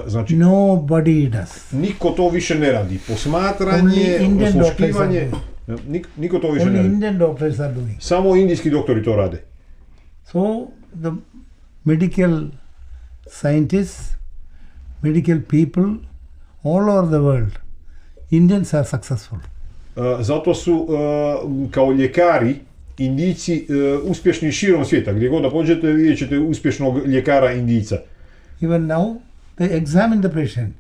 Znači, nobody does. Niko to više ne radi. Posmatranje, osluškivanje, niko to više ne radi. Indian doctors are doing. Samo indijski doktori to rade. So the medical scientists, medical people all over the world, Indians are successful. Zato su kao ljekari Indijci uspješni širom svijeta. Gdje god da pođete vidjet ćete uspješnog ljekara Indijca. Even now they examine the patient,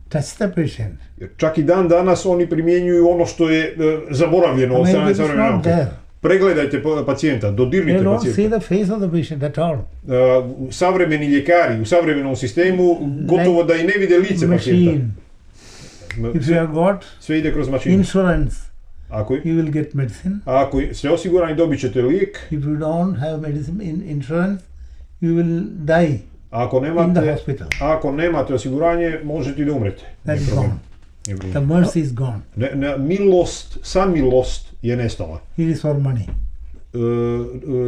touch the patient. Čak i dan danas oni primjenjuju ono što je zaboravljeno od strane savremene nauke. Pregledajte pacijenta, dodirnite pacijenta. They don't see the face of the patient at all. Savremeni ljekari u savremenom sistemu gotovo da i ne vide lice pacijenta. If you have got sve ide kroz mašinu. Insurance, you will get medicine. Ako ste osigurani, dobit ćete lijek. If you don't have medicine insurance, you will die in the hospital. Ako nemate osiguranje, možete i da umrete. That is gone. The mercy is gone. Samilost je nestala. It is for money.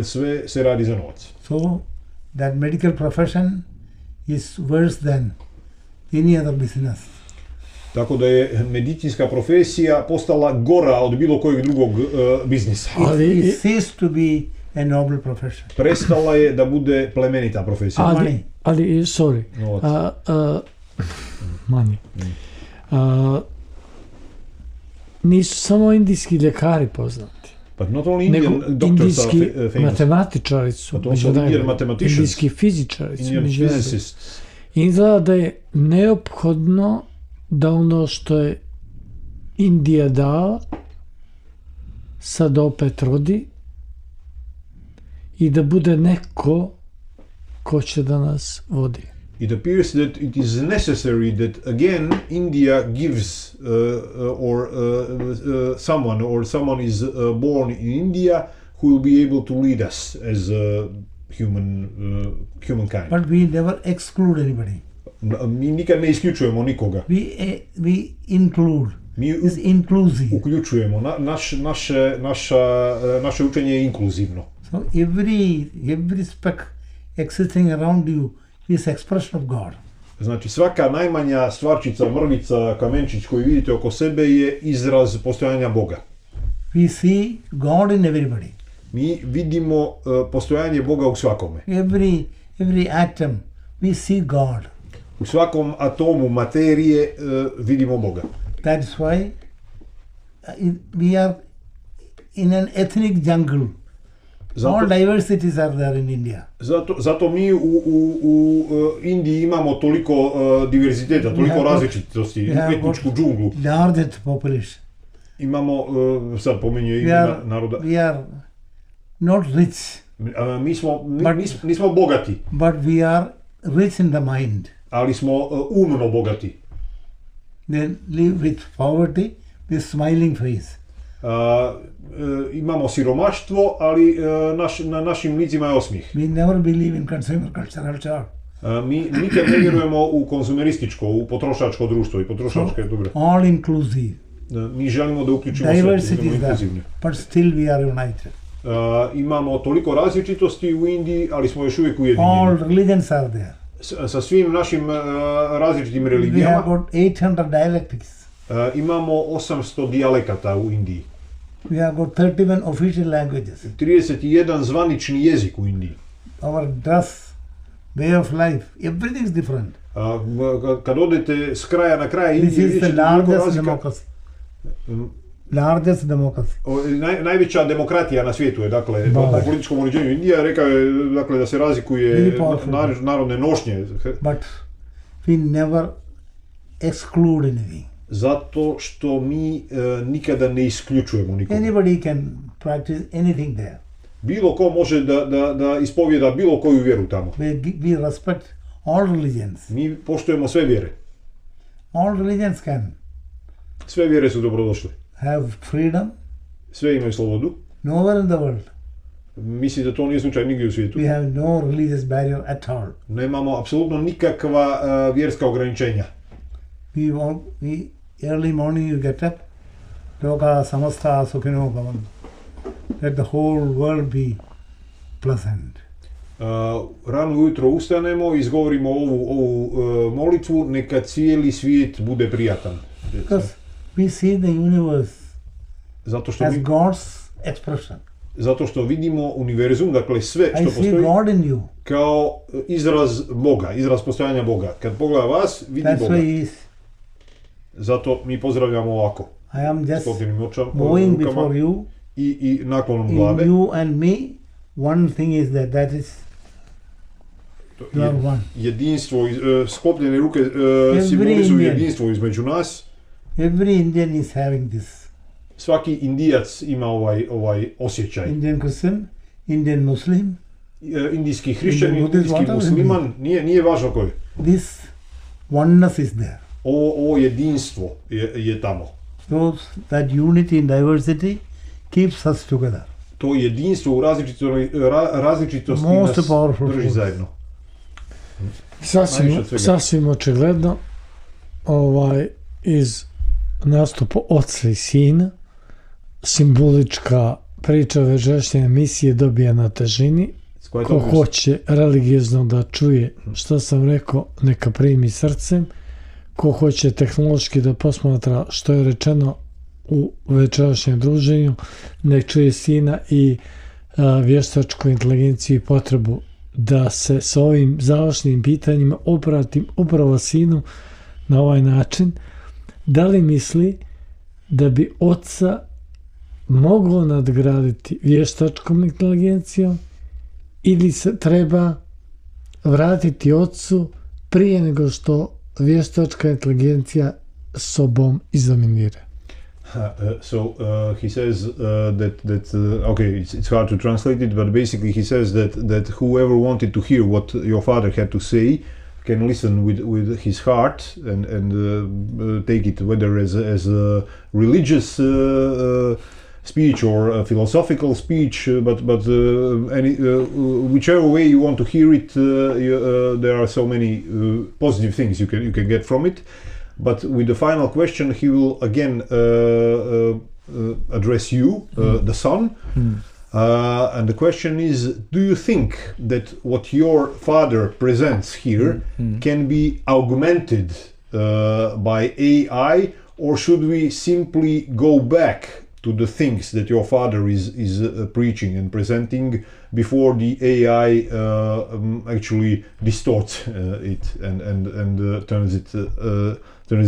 Sve se radi za novac. So that medical profession is worse than any other business. Tako da je medicinska profesija postala gora od bilo kojeg drugog biznisa. It ceased to be a noble profession. Prestala je da bude plemenita profesija. Ali sorry. Money. Nisu samo indijski ljekari poznati. But not only Indian doctors are famous. Indijski matematičari su među najboljima. Indijski fizičari su među najboljima. Izgleda da je neophodno da ono što je Indija dala sad opet rodi i da bude neko ko će da nas vodi. It appears that it is necessary that again India gives someone is born in India who will be able to lead us as humankind. But we never exclude anybody. Mi nikad ne isključujemo nikoga. We include. Is inclusive. Uključujemo. Naše učenje je inkluzivno. So every speck existing around you is expression of God. Znači svaka najmanja stvarčica, mrvica, kamenčić koji vidite oko sebe je izraz postojanja Boga. We see God in everybody. Mi vidimo postojanje Boga u svakome. Every atom we see God. U svakom atomu materije vidimo Boga. That's why we are in an ethnic jungle. All diversities are there in India. Zato mi u Indiji imamo toliko diverziteta, toliko različitosti, etničku džunglu. Largest population. Imamo, sad pomenuje ime naroda. We are not rich. Nismo bogati. But we are rich in the mind. Ali smo umno bogati. They live with poverty, with smiling face. Imamo siromaštvo, ali na našim licima je osmijeh. We never believe in consumer culture. Mi nikad ne vjerujemo u konzumerističko, u potrošačko društvo i potrošačke dobre. All inclusive. Mi želimo da uključimo sve. Diversity is there, but still we are united. Imamo toliko različitosti u Indiji, ali smo još uvijek ujedinjeni. All religions are there. Sa svim našim različitim religijama. We have got 800 dialectics. Imamo 800 dijalekata u Indiji. We have got 31 official languages. 31 zvanični jezik u Indiji. our dress, way of life, everything is different. Kad odete s kraja na kraj This Indije, is the vidjet ćete largest razlika. democracy. Largest democracy. Najveća demokratija na svijetu je, dakle, Da. po političkom uređenju Indija, rekao je, dakle, da se razlikuje Very powerful. narodne nošnje. But we never exclude anything. Zato što mi nikada ne isključujemo nikoga. Anybody can practice anything there. Bilo ko može da ispovjeda bilo koju vjeru tamo. We respect all religions. Mi poštujemo sve vjere. All religions can Sve vjere su dobrodošle. have freedom Sve imaju slobodu. nowhere in the world. Mislim da to nije slučaj nigdje u svijetu. We have no religious barrier at all. Nemamo apsolutno nikakva vjerska ograničenja. We early morning you get up, Loka samasta sukhino bhavantu. Let the whole world be pleasant. Rano ujutro ustanemo, izgovorimo ovu molitvu, neka cijeli svijet bude prijatan. Because we see the universe Zato što, as God's expression. zato što vidimo univerzum, dakle sve I što see postoji, God in you. kao izraz Boga, izraz postojanja Boga. Kad pogleda vas, vidi That's Boga. why he is. Zato mi pozdravljamo ovako, I am just sklopljenim moving rukama before you. i naklonom In glave. you and me, one thing is that is you are one. Jedinstvo, sklopljene ruke simbolizuju Indian. jedinstvo između nas. Every Indian is having this. Svaki Indijac ima ovaj osjećaj. Indian Christian, Indian Muslim. Indijski hrišćanin, Buddhist, indijski whatever musliman, nije važno koji. This oneness is there. Ovo jedinstvo je tamo. So that unity and diversity keeps us together. To jedinstvo u različitosti Most nas powerful drži force. zajedno. Najviše od svega. Sasvim očigledno iz nastupa oca i sina simbolička priča večerašnje emisije dobija na težini. Ko hoće religiozno da čuje što sam rekao, neka primi srcem. Ko hoće tehnološki da posmatra što je rečeno u večerašnjem druženju, nek čuje sina i vještačku inteligenciju i potrebu da se s ovim završnim pitanjima obratim upravo sinu na ovaj način. Da li misli da bi oca moglo nadgraditi vještačkom inteligencijom ili se treba vratiti ocu prije nego što vještačka inteligencija sobom izdominira? He says that okay, it's hard to translate it, but basically he says that whoever wanted to hear what your father had to say can listen with his heart and take it whether as a religious speech or a philosophical speech, but whichever way you want to hear it, there are so many positive things you can get from it. But with the final question, he will again address you, the son. And the question is, do you think that what your father presents here can be augmented by AI, or should we simply go back to the things that your father is preaching and presenting before the AI actually distorts it and turns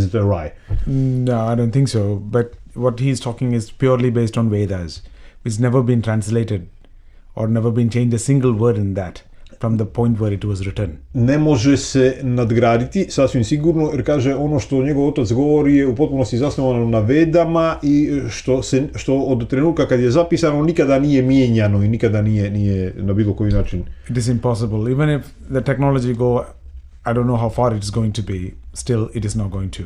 it awry? No, I don't think so. But what he's talking is purely based on Vedas. It's never been translated or never been changed a single word in that from the point where it was written. Ne može se nadgraditi, sasvim sigurno, jer kaže ono što njegov otac govori je u potpunosti zasnovano na Vedama i što od trenutka kad je zapisano nikada nije mijenjano i nikada nije na bilo koji način. It is impossible. Even if the technology I don't know how far it's going to be, still it is not going to.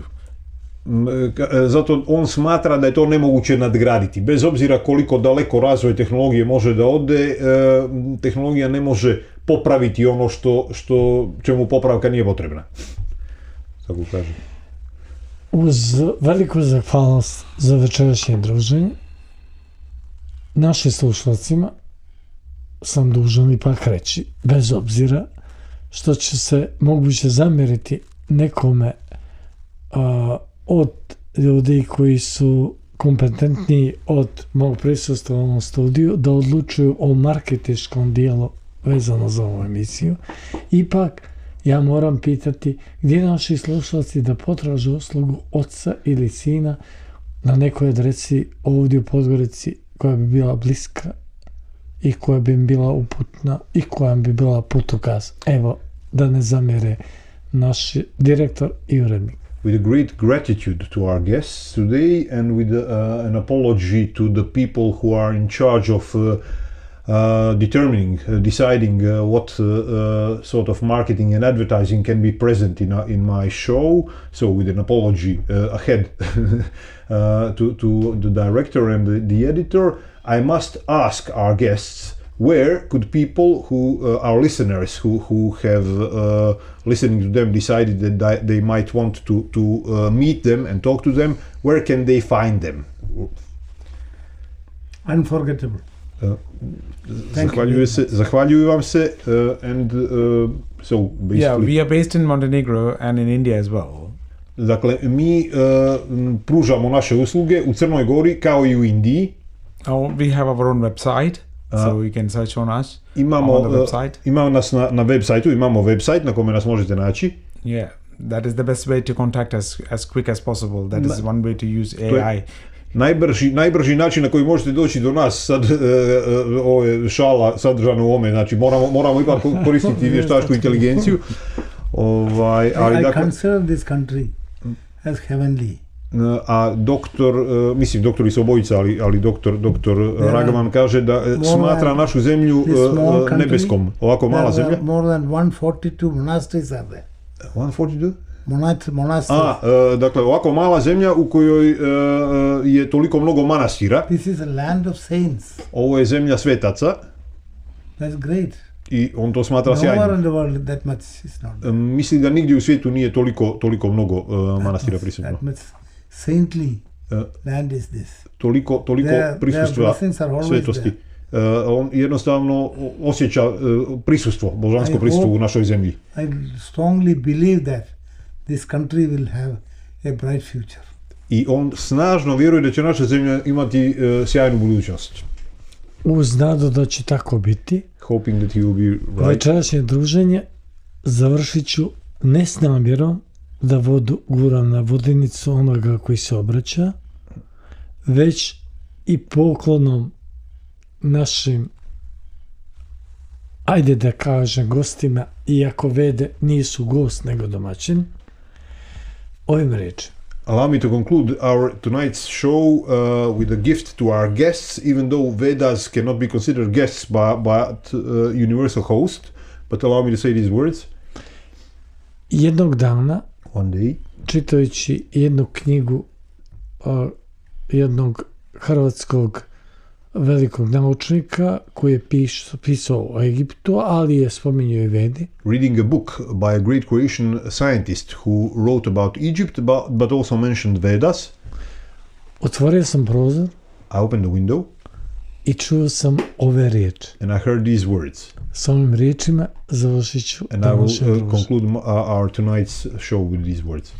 Zato on smatra da je to nemoguće nadgraditi. Bez obzira koliko daleko razvoj tehnologije može da ode, tehnologija ne može popraviti ono čemu popravka nije potrebna. Tako kažem. Uz veliku zahvalnost za večerašnje druženje, našim slušalcima sam dužan ipak reći, bez obzira što će se moguće zamjeriti nekome od ljudi koji su kompetentniji od mog prisustva u ovom studiju da odlučuju o marketinškom dijelu vezano za ovu emisiju. Ipak, ja moram pitati gdje naši slušalci da potraže uslugu oca ili sina na nekoj adresi ovdje u Podgorici koja bi bila bliska i koja bi im bila uputna i koja bi bila putokaz. Evo, da ne zamjere naš direktor i urednik. With a great gratitude to our guests today and with an apology to the people who are in charge of deciding what sort of marketing and advertising can be present in my show. So with an apology ahead to the director and the editor, I must ask our guests, where could people our listeners who have listening to them decided that they might want to meet them and talk to them, where can they find them? Unforgettable. Zahvaljuju vam se and so basically... Yeah, we are based in Montenegro and in India as well. Dakle, mi pružamo naše usluge u Crnoj Gori kao i u Indiji. We have our own website, so you can search on us on the website. Imamo nas na website-u, imamo website na kome nas možete naći. Yeah, that is the best way to contact us as quick as possible. That is one way to use AI. Najbrži način na koji možete doći do nas, sad ovo je šala sadržana u ovome, znači moramo ipak koristiti vještačku inteligenciju. I consider this country as heavenly. A doktori su obojica, ali doktor Raghavan kaže da smatra našu zemlju nebeskom. Ovako mala zemlja. More than 142 monasteries are there. 142? Monasteries. Dakle, ovako mala zemlja u kojoj je toliko mnogo manastira. This is a land of saints. Ovo je zemlja svetaca. That's great. I on to smatra sjajnim. Nowhere in the world that much is not there. Mislim da nigdje u svijetu nije toliko mnogo manastira prisutno. That much saintly land is this. Toliko prisustva svetosti. On jednostavno osjeća prisustvo, božansko prisustvo u našoj zemlji. I strongly believe that this country will have a bright future. I on snažno vjeruje da će naša zemlja imati sjajnu budućnost. Uz nadu da će tako biti, hoping that he will be right. Večerašnje druženje završit ću ne s namjerom da vodu guram na vodenicu onoga koji se obraća, već i poklonom našim, ajde da kažem, gostima, iako vede nisu gost nego domaćin, ovim rečima. Allow me to conclude our tonight's show with a gift to our guests, even though Vedas cannot be considered guests but universal host. But allow me to say these words. Jednog dana, one day, čitajući jednu knjigu jednog hrvatskog velikog naučnika koji je pisao o Egiptu, ali je spominjao i Vedi. Reading a book by a great Croatian scientist who wrote about Egypt but also mentioned Vedas. Otvorio sam prozor. I opened the window. I čuo sam ove riječi. And I heard these words. S ovim riječima završit ću. And I will conclude our tonight's show with these words.